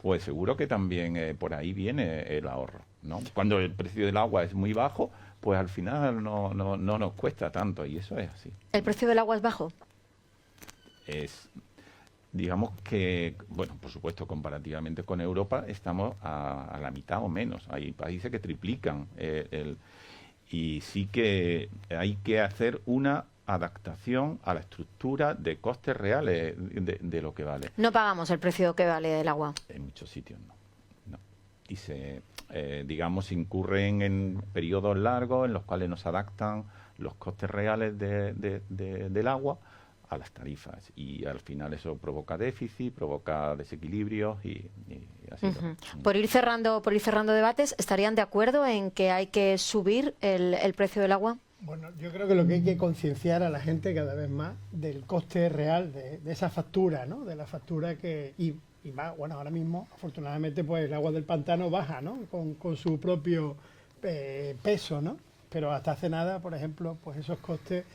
pues seguro que también por ahí viene el ahorro, ¿no? Cuando el precio del agua es muy bajo, pues al final no nos cuesta tanto y eso es así. ¿El precio del agua es bajo? digamos que, bueno, por supuesto, comparativamente con Europa, estamos a la mitad o menos. Hay países que triplican y sí que hay que hacer una adaptación a la estructura de costes reales de lo que vale. No pagamos el precio que vale el agua. En muchos sitios no. Y digamos, incurren en periodos largos en los cuales nos adaptan los costes reales del agua a las tarifas, y al final eso provoca déficit, provoca desequilibrios y así. Por ir cerrando debates, ¿estarían de acuerdo en que hay que subir el precio del agua? Bueno, yo creo que lo que hay que concienciar a la gente cada vez más del coste real de esa factura, ¿no? De la factura y más, bueno, ahora mismo, afortunadamente, pues el agua del pantano baja, ¿no? Con su propio peso, ¿no? Pero hasta hace nada, por ejemplo, pues esos costes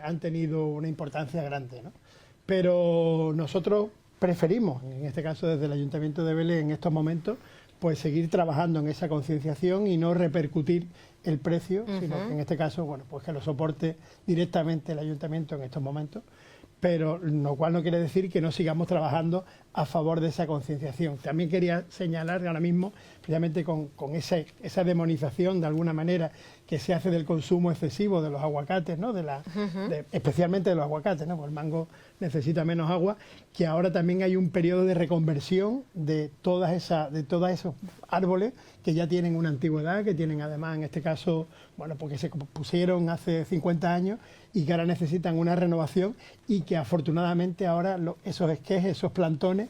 han tenido una importancia grande, ¿no? Pero nosotros preferimos, en este caso desde el Ayuntamiento de Vélez, en estos momentos, pues seguir trabajando en esa concienciación y no repercutir el precio, sino que en este caso, bueno, pues que lo soporte directamente el Ayuntamiento en estos momentos, pero lo cual no quiere decir que no sigamos trabajando a favor de esa concienciación. También quería señalar ahora mismo, precisamente con esa demonización de alguna manera que se hace del consumo excesivo de los aguacates, ¿no? Especialmente de los aguacates, ¿no? Porque el mango necesita menos agua, que ahora también hay un periodo de reconversión de todos esos árboles que ya tienen una antigüedad, que tienen además, en este caso, bueno, porque se pusieron hace 50 años y que ahora necesitan una renovación, y que afortunadamente ahora esos esquejes, esos plantones,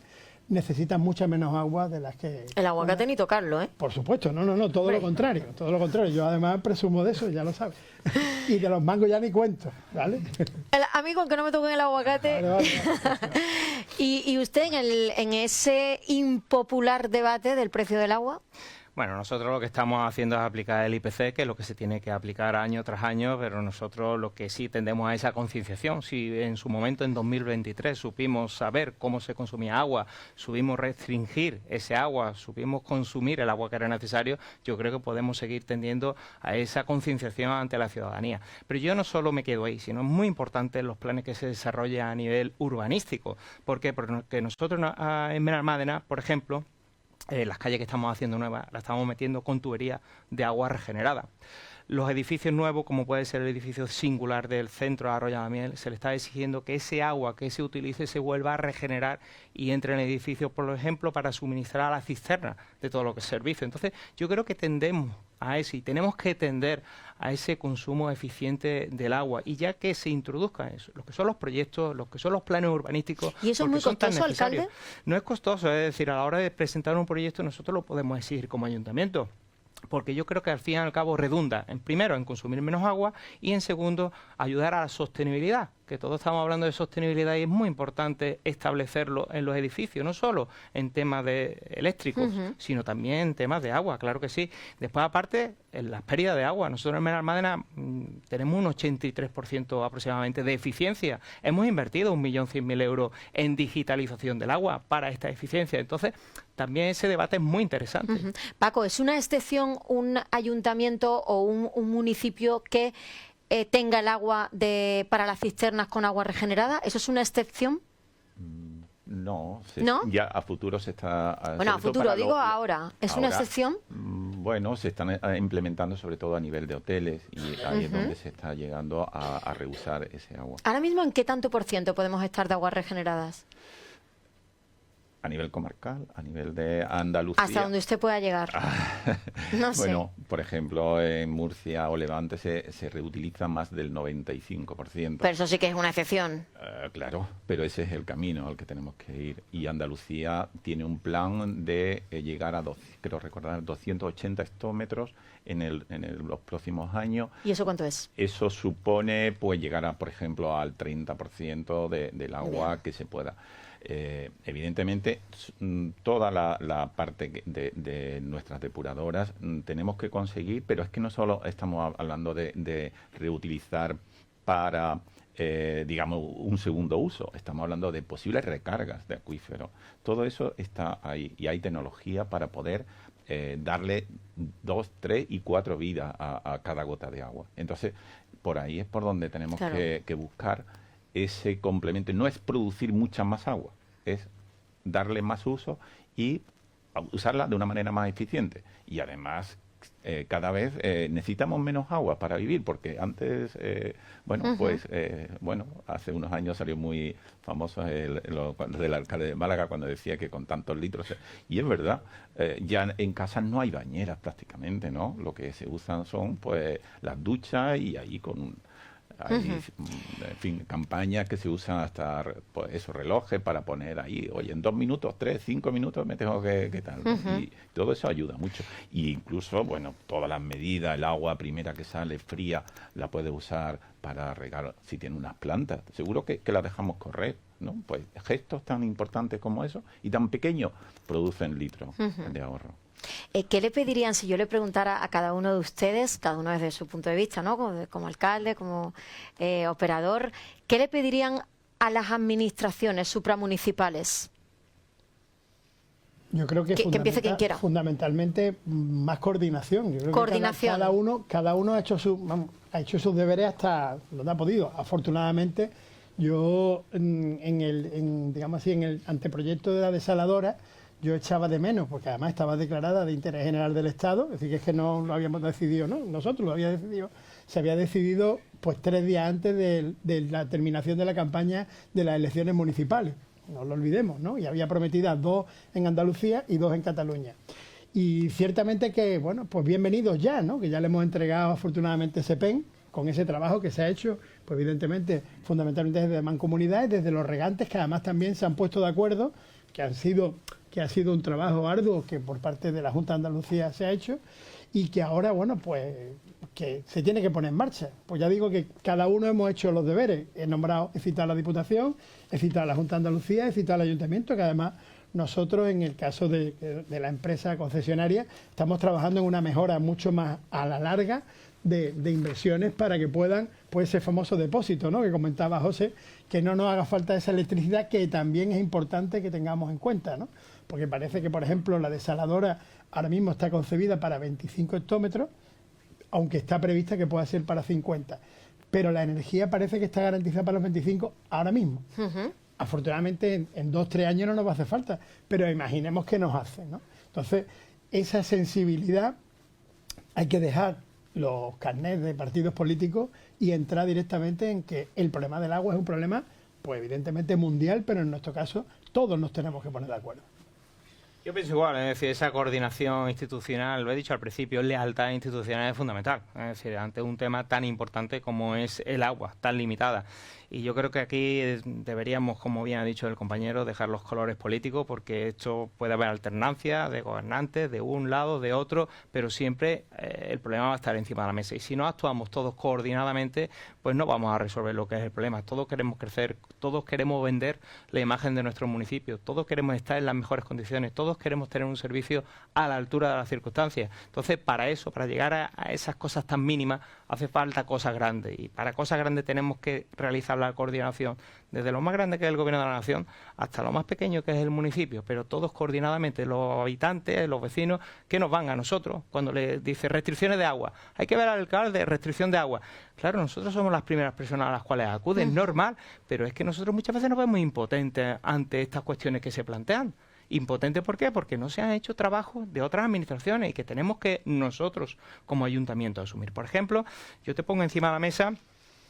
necesitan mucha menos agua de las que... El aguacate ni tocarlo, ¿eh? Por supuesto, no, todo lo contrario, Yo además presumo de eso, ya lo sabes. Y de los mangos ya ni cuento, ¿vale? A mí con que no me toquen el aguacate... Vale. ¿Y usted en ese impopular debate del precio del agua? Bueno, nosotros lo que estamos haciendo es aplicar el IPC, que es lo que se tiene que aplicar año tras año, pero nosotros lo que sí tendemos a esa concienciación. Si en su momento, en 2023, supimos saber cómo se consumía agua, supimos restringir ese agua, supimos consumir el agua que era necesario, yo creo que podemos seguir tendiendo a esa concienciación ante la ciudadanía. Pero yo no solo me quedo ahí, sino es muy importante los planes que se desarrollan a nivel urbanístico. ¿Por qué? Porque nosotros en Benalmádena, por ejemplo, las calles que estamos haciendo nuevas, las estamos metiendo con tubería de agua regenerada. Los edificios nuevos, como puede ser el edificio singular del centro de Arroyo de la Miel, se le está exigiendo que ese agua que se utilice se vuelva a regenerar y entre en el edificio, por ejemplo, para suministrar a la cisterna de todo lo que es servicio. Entonces, yo creo que tendemos a eso y tenemos que tender a ese consumo eficiente del agua, y ya que se introduzca eso, lo que son los proyectos, lo que son los planes urbanísticos. ¿Y eso es muy costoso, alcalde? No es costoso, es decir, a la hora de presentar un proyecto nosotros lo podemos exigir como ayuntamiento, porque yo creo que al fin y al cabo redunda, primero, en consumir menos agua, y en segundo, ayudar a la sostenibilidad, que todos estamos hablando de sostenibilidad y es muy importante establecerlo en los edificios, no solo en temas de eléctricos, sino también en temas de agua, claro que sí. Después, aparte, en las pérdidas de agua, nosotros en Benalmádena tenemos un 83% aproximadamente de eficiencia. Hemos invertido 1.100.000 euros en digitalización del agua para esta eficiencia. Entonces, también ese debate es muy interesante. Paco, ¿es una excepción un ayuntamiento o un municipio que tenga el agua para las cisternas con agua regenerada? ¿Eso es una excepción? No, ¿No? Ya a futuro se está... Bueno, a futuro, digo ahora. ¿Es una excepción? Bueno, se están implementando sobre todo a nivel de hoteles, y ahí es donde se está llegando a reusar ese agua. Ahora mismo, ¿en qué tanto por ciento podemos estar de aguas regeneradas? A nivel comarcal, a nivel de Andalucía. Hasta donde usted pueda llegar. No sé. Bueno, por ejemplo, en Murcia o Levante se reutiliza más del 95%. Pero eso sí que es una excepción. Claro, pero ese es el camino al que tenemos que ir. Y Andalucía tiene un plan de llegar a, creo recordar, 280 hectómetros en los próximos años. ¿Y eso cuánto es? Eso supone pues llegar a, por ejemplo, al 30% del agua que se pueda. Evidentemente, toda la parte de nuestras depuradoras tenemos que conseguir, pero es que no solo estamos hablando de reutilizar para, digamos, un segundo uso, estamos hablando de posibles recargas de acuíferos. Todo eso está ahí y hay tecnología para poder darle 2, 3 y 4 vidas a cada gota de agua. Entonces, por ahí es por donde tenemos que buscar ese complemento. No es producir mucha más agua, es darle más uso y usarla de una manera más eficiente. Y además, cada vez necesitamos menos agua para vivir, porque antes, hace unos años salió muy famoso del alcalde de Málaga cuando decía que con tantos litros, y es verdad, ya en casas no hay bañeras prácticamente, ¿no? Lo que se usan son pues las duchas y ahí hay, en fin, campañas que se usan hasta pues, esos relojes para poner ahí, oye, en 2 minutos, 3, 5 minutos me tengo que tal. Y todo eso ayuda mucho. Y incluso, bueno, todas las medidas, el agua primera que sale fría, la puedes usar para regar si tiene unas plantas. Seguro que la dejamos correr, ¿no? Pues gestos tan importantes como eso y tan pequeños producen litros de ahorro. ¿Qué le pedirían si yo le preguntara a cada uno de ustedes, cada uno desde su punto de vista, ¿no? Como alcalde, como operador, qué le pedirían a las administraciones supramunicipales? Yo creo que empiece quien quiera. Fundamentalmente más coordinación. Yo creo coordinación. Que cada uno ha hecho sus deberes hasta donde ha podido. Afortunadamente, yo en el anteproyecto de la desaladora, yo echaba de menos, porque además estaba declarada de interés general del Estado, es decir, que es que no lo habíamos decidido, ¿no? Nosotros lo habíamos decidido, se había decidido pues 3 días antes de la terminación de la campaña de las elecciones municipales, no lo olvidemos, ¿no? Y había prometidas 2 en Andalucía y 2 en Cataluña. Y ciertamente que, bueno, pues bienvenidos ya, ¿no? Que ya le hemos entregado afortunadamente ese PEN, con ese trabajo que se ha hecho, pues evidentemente, fundamentalmente desde Mancomunidades, desde los regantes, que además también se han puesto de acuerdo, que ha sido un trabajo arduo que por parte de la Junta de Andalucía se ha hecho y que ahora, bueno, pues que se tiene que poner en marcha. Pues ya digo que cada uno hemos hecho los deberes. He citado a la Diputación, he citado a la Junta de Andalucía, he citado al Ayuntamiento, que además nosotros, en el caso de la empresa concesionaria, estamos trabajando en una mejora mucho más a la larga de inversiones para que puedan, pues ese famoso depósito, ¿no?, que comentaba José, que no nos haga falta esa electricidad, que también es importante que tengamos en cuenta, ¿no? Porque parece que, por ejemplo, la desaladora ahora mismo está concebida para 25 hectómetros, aunque está prevista que pueda ser para 50. Pero la energía parece que está garantizada para los 25 ahora mismo. Afortunadamente, en 2-3 años no nos va a hacer falta, pero imaginemos que nos hace, ¿no? Entonces, esa sensibilidad hay que dejar los carnets de partidos políticos y entrar directamente en que el problema del agua es un problema, pues evidentemente mundial, pero en nuestro caso todos nos tenemos que poner de acuerdo. Yo pienso igual, es decir, esa coordinación institucional, lo he dicho al principio, lealtad institucional es fundamental, es decir, ante un tema tan importante como es el agua, tan limitada. Y yo creo que aquí deberíamos, como bien ha dicho el compañero, dejar los colores políticos, porque esto puede haber alternancia de gobernantes de un lado, de otro, pero siempre el problema va a estar encima de la mesa. Y si no actuamos todos coordinadamente, pues no vamos a resolver lo que es el problema. Todos queremos crecer, todos queremos vender la imagen de nuestro municipio, todos queremos estar en las mejores condiciones, todos queremos tener un servicio a la altura de las circunstancias. Entonces, para eso, para llegar a esas cosas tan mínimas, hace falta cosas grandes. Y para cosas grandes tenemos que realizar la coordinación desde lo más grande, que es el Gobierno de la Nación, hasta lo más pequeño, que es el municipio, pero todos coordinadamente, los habitantes, los vecinos, que nos van a nosotros cuando le dice restricciones de agua. Hay que ver al alcalde, restricción de agua. Claro, nosotros somos las primeras personas a las cuales acuden, normal, pero es que nosotros muchas veces nos vemos impotentes ante estas cuestiones que se plantean. Impotente, ¿por qué? Porque no se han hecho trabajos de otras administraciones y que tenemos que nosotros como ayuntamiento asumir. Por ejemplo, yo te pongo encima de la mesa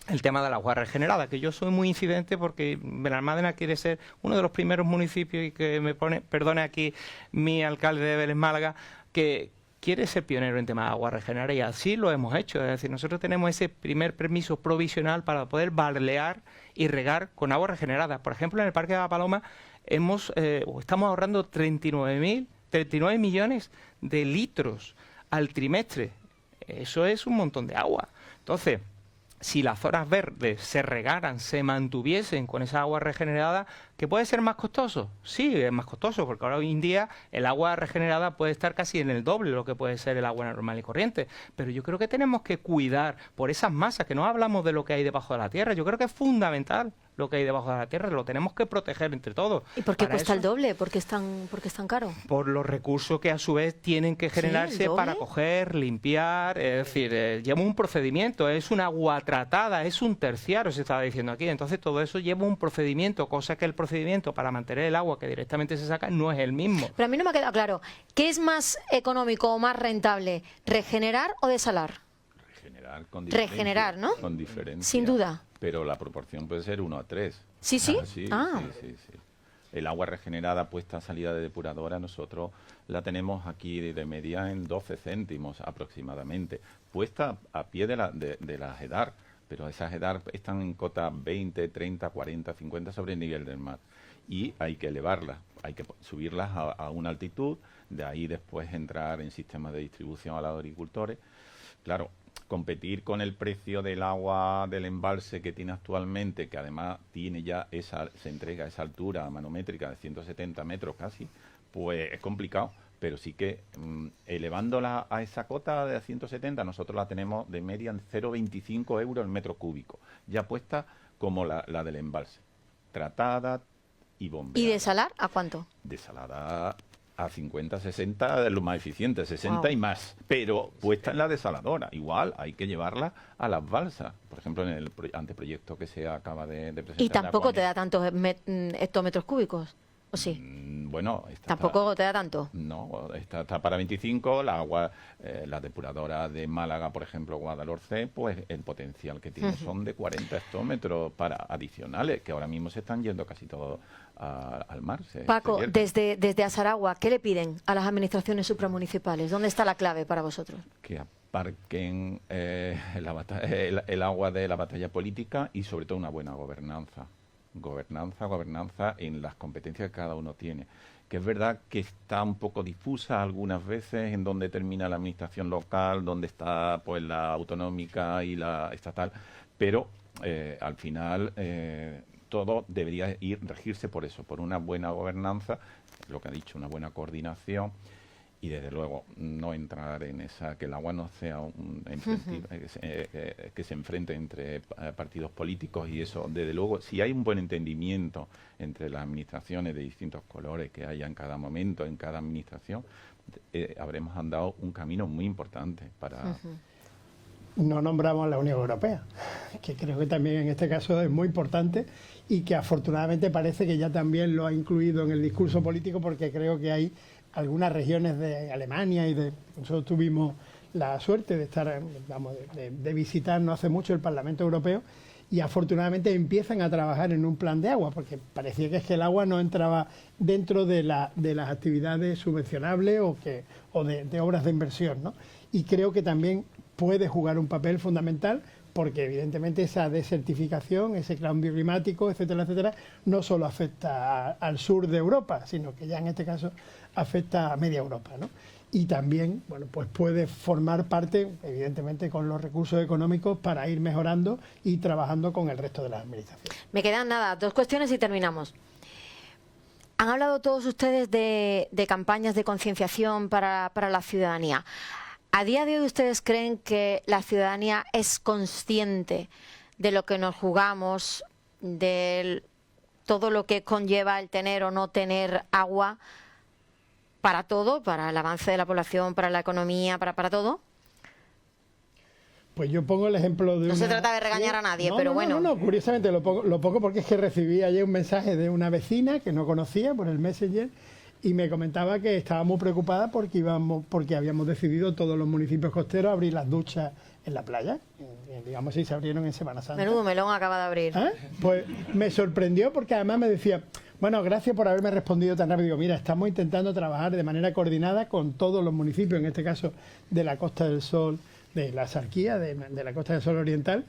el tema de la agua regenerada, que yo soy muy incidente porque Benalmádena quiere ser uno de los primeros municipios, y que me perdone aquí mi alcalde de Vélez Málaga, que quiere ser pionero en tema de agua regenerada, y así lo hemos hecho. Es decir, nosotros tenemos ese primer permiso provisional para poder balear y regar con agua regenerada. Por ejemplo, en el Parque de la Paloma estamos ahorrando 39 millones de litros al trimestre. Eso es un montón de agua. Entonces, si las zonas verdes se regaran, se mantuviesen con esa agua regenerada, ¿que puede ser más costoso? Sí, es más costoso, porque ahora hoy en día el agua regenerada puede estar casi en el doble de lo que puede ser el agua normal y corriente. Pero yo creo que tenemos que cuidar por esas masas, que no hablamos de lo que hay debajo de la tierra. Yo creo que es fundamental lo que hay debajo de la tierra, lo tenemos que proteger entre todos. ¿Y por qué cuesta el doble? ¿Por qué es tan caro? Por los recursos que a su vez tienen que generarse para coger, limpiar, es decir, lleva un procedimiento, es un agua tratada, es un terciario, se estaba diciendo aquí, entonces todo eso lleva un procedimiento, cosa que el procedimiento procedimiento para mantener el agua que directamente se saca no es el mismo. Pero a mí no me ha quedado claro, ¿qué es más económico o más rentable, regenerar o desalar? Regenerar con diferencia. Regenerar, ¿no? Con diferencia. Sin duda. Pero la proporción puede ser 1 a 3. ¿Sí, sí? Sí, Ah. sí. El agua regenerada puesta a salida de depuradora nosotros la tenemos aquí de media en 12 céntimos aproximadamente, puesta a pie de las EDAR, pero esas EDAR están en cotas 20, 30, 40, 50 sobre el nivel del mar y hay que elevarlas, hay que subirlas a una altitud, de ahí después entrar en sistemas de distribución a los agricultores. Claro, competir con el precio del agua del embalse que tiene actualmente, que además tiene ya se entrega a esa altura manométrica de 170 metros casi, pues es complicado, pero sí que elevándola a esa cota de 170, nosotros la tenemos de media en 0,25 euros el metro cúbico, ya puesta como la del embalse, tratada y bombeada. ¿Y desalar a cuánto? Desalada a 50, 60 es lo más eficiente, 60 Wow. y más, pero puesta en la desaladora. Igual hay que llevarla a las balsas, por ejemplo, en el anteproyecto que se acaba de presentar. Y tampoco te Acuario. da tantos hectómetros cúbicos, ¿o sí? Bueno, Tampoco te da tanto. No, está para 25, la agua, la depuradora de Málaga, por ejemplo, Guadalhorce, pues el potencial que tiene son de 40 hectómetros para adicionales, que ahora mismo se están yendo casi todos al mar. Paco, desde Asaragua, ¿qué le piden a las administraciones supramunicipales? ¿Dónde está la clave para vosotros? Que aparquen el agua de la batalla política y sobre todo una buena gobernanza. Gobernanza en las competencias que cada uno tiene. Que es verdad que está un poco difusa algunas veces en donde termina la administración local, donde está pues la autonómica y la estatal, pero al final todo debería regirse por eso, por una buena gobernanza, lo que ha dicho, una buena coordinación. Y desde luego no entrar en esa, que el agua no sea que se enfrente entre partidos políticos y eso. Desde luego, si hay un buen entendimiento entre las administraciones de distintos colores que haya en cada momento, en cada administración, habremos andado un camino muy importante para... No nombramos a la Unión Europea, que creo que también en este caso es muy importante y que afortunadamente parece que ya también lo ha incluido en el discurso político, porque creo que hay algunas regiones de Alemania y nosotros tuvimos la suerte de estar, de visitar no hace mucho el Parlamento Europeo y afortunadamente empiezan a trabajar en un plan de agua, porque parecía que es que el agua no entraba dentro de las actividades subvencionables o de obras de inversión, ¿no? Y creo que también puede jugar un papel fundamental, porque evidentemente esa desertificación, ese cambio climático, etcétera, etcétera, no solo afecta al sur de Europa, sino que ya en este caso afecta a media Europa, ¿no? Y también, bueno, pues puede formar parte, evidentemente, con los recursos económicos para ir mejorando y trabajando con el resto de las administraciones. Me quedan nada, 2 cuestiones y terminamos. Han hablado todos ustedes de campañas de concienciación para la ciudadanía. ¿A día de hoy ustedes creen que la ciudadanía es consciente de lo que nos jugamos, de todo lo que conlleva el tener o no tener agua para todo, para el avance de la población, para la economía, para todo? Pues yo pongo el ejemplo de No se trata de regañar a nadie, pero bueno. No, curiosamente lo pongo porque es que recibí ayer un mensaje de una vecina que no conocía por el Messenger y me comentaba que estaba muy preocupada porque habíamos decidido todos los municipios costeros abrir las duchas en la playa. Digamos, sí, se abrieron en Semana Santa. Menudo melón acaba de abrir. Pues me sorprendió porque además me decía, bueno, gracias por haberme respondido tan rápido. Mira, estamos intentando trabajar de manera coordinada con todos los municipios, en este caso de la Costa del Sol, de la Sarquía, de la Costa del Sol Oriental,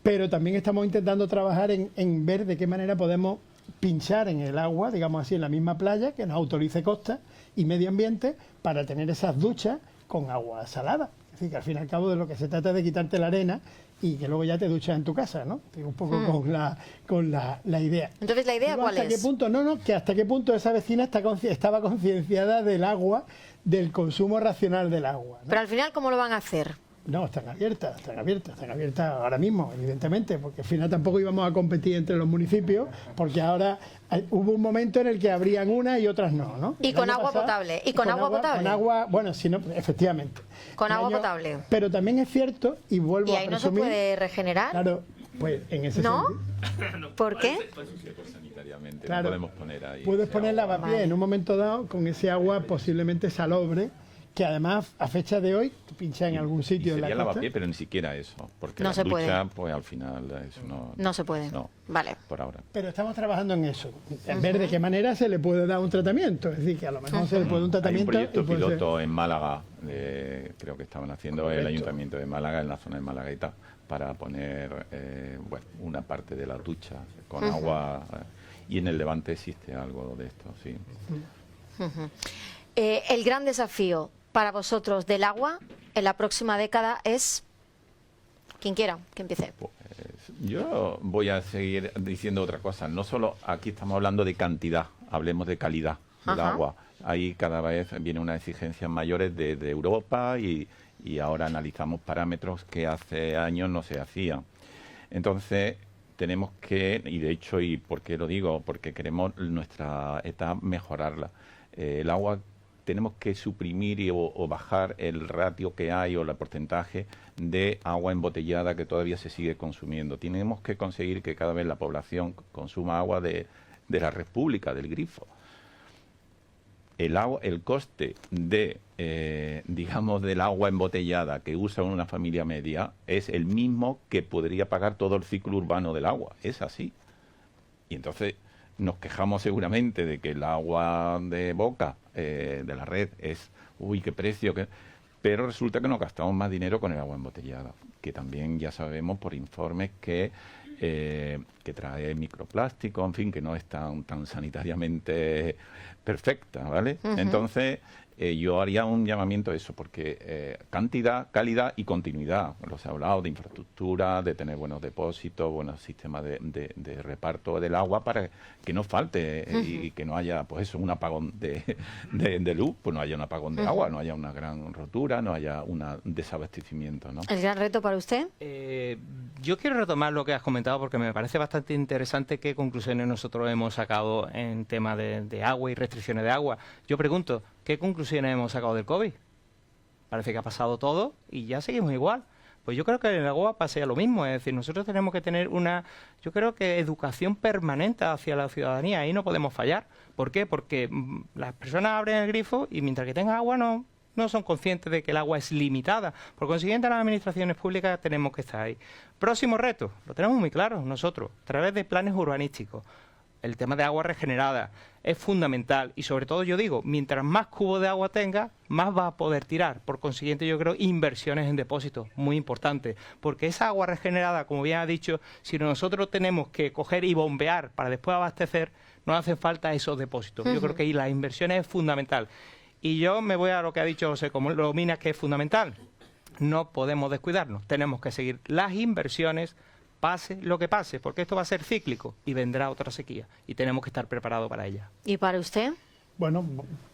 pero también estamos intentando trabajar en ver de qué manera podemos pinchar en el agua, digamos así, en la misma playa, que nos autorice Costa y Medio Ambiente para tener esas duchas con agua salada. Es decir, que al fin y al cabo de lo que se trata es de quitarte la arena y que luego ya te duchas en tu casa, ¿no? Un poco con la idea. Entonces, ¿la idea cuál es? Que hasta qué punto esa vecina estaba concienciada del agua, del consumo racional del agua, ¿no? Pero al final, ¿cómo lo van a hacer? No, están abiertas ahora mismo, evidentemente, porque al final tampoco íbamos a competir entre los municipios, porque ahora hubo un momento en el que abrían unas y otras no. Y con agua potable. ¿Y con agua potable? Con agua, bueno, si no, efectivamente. Con agua potable. Pero también es cierto, y vuelvo a presumir... ¿Y ahí no se puede regenerar? Claro, Pues en ese ¿No? sentido. ¿Por qué? Pues sanitariamente Claro. no podemos poner ahí. Puedes ese poner agua. lavapiés en un momento dado con ese agua posiblemente salobre, que además a fecha de hoy tú pinchas en algún Y sitio en la sería costa. lavapiés, pero ni siquiera eso, porque No la se puede. ducha, pues al final eso No se puede. No, Vale. por ahora. Pero estamos trabajando en eso, en ver de qué manera se le puede dar un tratamiento. Es decir, que a lo mejor se le puede dar un Hay un tratamiento. proyecto y puede ser- piloto en Málaga, creo que estaban haciendo el Correcto. Ayuntamiento de Málaga, en la zona de Malagueta, para poner bueno, una parte de la ducha con agua. Y en el Levante existe algo de esto, sí. El gran desafío para vosotros del agua en la próxima década es... Quien quiera, que empiece. Pues, yo voy a seguir diciendo otra cosa. No solo aquí estamos hablando de cantidad, hablemos de calidad del Ajá. agua. Ahí cada vez vienen unas exigencias mayores de Europa y ahora analizamos parámetros que hace años no se hacían. Entonces tenemos que, y de hecho, ¿y por qué lo digo? Porque queremos nuestra ETA mejorarla. El agua tenemos que suprimir o bajar el ratio que hay o el porcentaje de agua embotellada que todavía se sigue consumiendo. Tenemos que conseguir que cada vez la población consuma agua de la red pública, del grifo. El coste de, digamos, del agua embotellada que usa una familia media es el mismo que podría pagar todo el ciclo urbano del agua. Es así. Y entonces nos quejamos seguramente de que el agua de boca de la red es, uy, qué precio, pero resulta que nos gastamos más dinero con el agua embotellada, que también ya sabemos por informes que trae microplástico, en fin, que no es tan sanitariamente perfecta, ¿vale? Entonces, yo haría un llamamiento a eso, porque cantidad, calidad y continuidad. Los he hablado de infraestructura, de tener buenos depósitos, buenos sistemas de reparto del agua para que no falte y que no haya, pues eso, un apagón de luz, pues no haya un apagón de agua, no haya una gran rotura, no haya un desabastecimiento, ¿no? ¿El gran reto para usted? Yo quiero retomar lo que has comentado porque me parece bastante interesante qué conclusiones nosotros hemos sacado en tema de agua y restricciones de agua. Yo pregunto, ¿qué conclusiones hemos sacado del COVID? Parece que ha pasado todo y ya seguimos igual. Pues yo creo que en el agua pasa lo mismo, es decir, nosotros tenemos que tener yo creo que educación permanente hacia la ciudadanía, ahí no podemos fallar. ¿Por qué? Porque las personas abren el grifo y mientras que tengan agua no son conscientes de que el agua es limitada. Por consiguiente, las administraciones públicas tenemos que estar ahí. Próximo reto, lo tenemos muy claro nosotros, a través de planes urbanísticos. El tema de agua regenerada es fundamental y sobre todo yo digo, mientras más cubos de agua tenga, más va a poder tirar. Por consiguiente, yo creo inversiones en depósitos, muy importante, porque esa agua regenerada, como bien ha dicho, si nosotros tenemos que coger y bombear para después abastecer, no hacen falta esos depósitos. Yo creo que ahí las inversiones es fundamental. Y yo me voy a lo que ha dicho José Colomina, que es fundamental. No podemos descuidarnos, tenemos que seguir las inversiones, pase lo que pase, porque esto va a ser cíclico y vendrá otra sequía y tenemos que estar preparados para ella. ¿Y para usted? Bueno,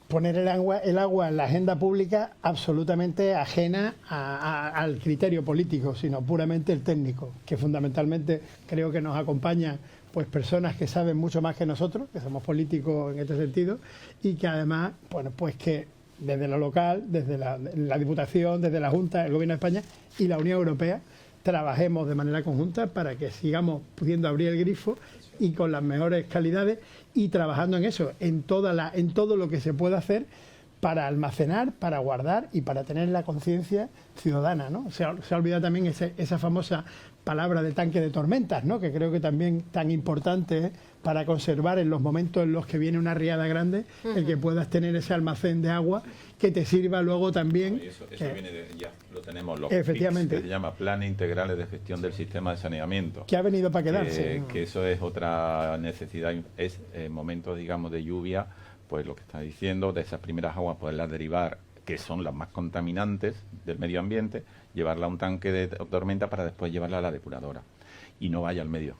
poner el agua en la agenda pública absolutamente ajena al criterio político, sino puramente el técnico, que fundamentalmente creo que nos acompaña pues personas que saben mucho más que nosotros, que somos políticos en este sentido, y que además, bueno, pues que desde lo local, desde la Diputación, desde la Junta, el Gobierno de España y la Unión Europea, trabajemos de manera conjunta para que sigamos pudiendo abrir el grifo y con las mejores calidades y trabajando en eso, en todo lo que se pueda hacer para almacenar, para guardar y para tener la conciencia ciudadana, ¿no? Se ha olvidado también esa famosa palabra de tanque de tormentas, ¿no? Que creo que también tan importante es para conservar en los momentos en los que viene una riada grande, el que puedas tener ese almacén de agua que te sirva luego también. Eso viene ya lo tenemos, los Efectivamente. PICS, que se llama Planes Integrales de Gestión del Sistema de Saneamiento. Que ha venido para quedarse. Que eso es otra necesidad, es momentos, digamos, de lluvia, pues lo que está diciendo, de esas primeras aguas poderlas derivar, que son las más contaminantes del medio ambiente, llevarla a un tanque de tormenta para después llevarla a la depuradora y no vaya al medio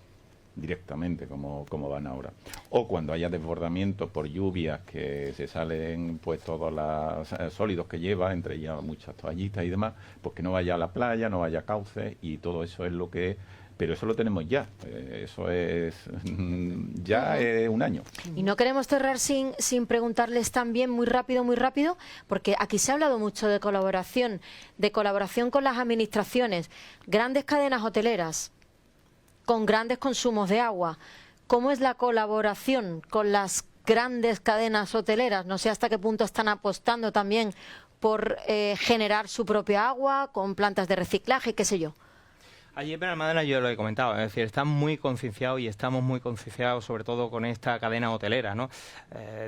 directamente como van ahora. O cuando haya desbordamiento por lluvias que se salen pues todos los sólidos que lleva, entre ellas muchas toallitas y demás, pues que no vaya a la playa, no vaya a cauces, y todo eso es lo que... Pero eso lo tenemos ya, eso es ya un año. Y no queremos cerrar sin preguntarles también muy rápido, porque aquí se ha hablado mucho de colaboración con las administraciones, grandes cadenas hoteleras. con grandes consumos de agua. ¿Cómo es la colaboración con las grandes cadenas hoteleras? No sé hasta qué punto están apostando también por generar su propia agua con plantas de reciclaje, qué sé yo. Allí en Benalmádena yo lo he comentado, es decir, están muy concienciados y estamos muy concienciados sobre todo con esta cadena hotelera, ¿no?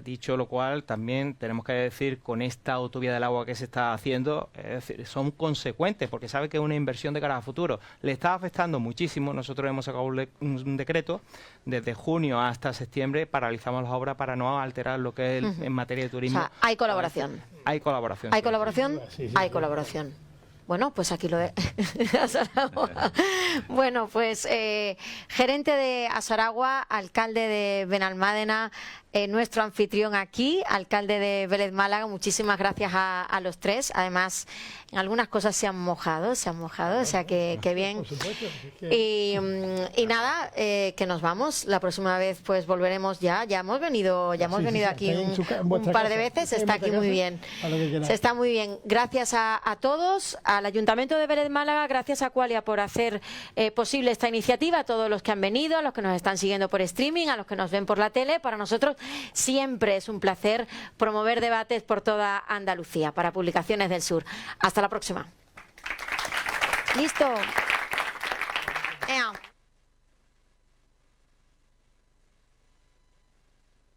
Dicho lo cual, también tenemos que decir con esta autovía del agua que se está haciendo, es decir, son consecuentes porque sabe que es una inversión de cara a futuro. Le está afectando muchísimo, nosotros hemos sacado un decreto, desde junio hasta septiembre paralizamos las obras para no alterar lo que es en materia de turismo. O sea, hay colaboración. Hay colaboración. ¿Hay colaboración? Sí, Hay colaboración. Bueno, pues aquí lo de Azaragua. Bueno, pues gerente de Azaragua, alcalde de Benalmádena, nuestro anfitrión aquí, alcalde de Vélez Málaga. Muchísimas gracias a los tres. Además, en algunas cosas se han mojado, o sea que bien. Por supuesto, Y nada, que nos vamos. La próxima vez pues volveremos ya. Ya hemos venido aquí un par de veces. Se está aquí muy bien. Se está muy bien. Gracias a todos, al Ayuntamiento de Vélez Málaga, gracias a Qualia por hacer posible esta iniciativa, a todos los que han venido, a los que nos están siguiendo por streaming, a los que nos ven por la tele. Para nosotros siempre es un placer promover debates por toda Andalucía para Publicaciones del Sur. Hasta la próxima. Listo.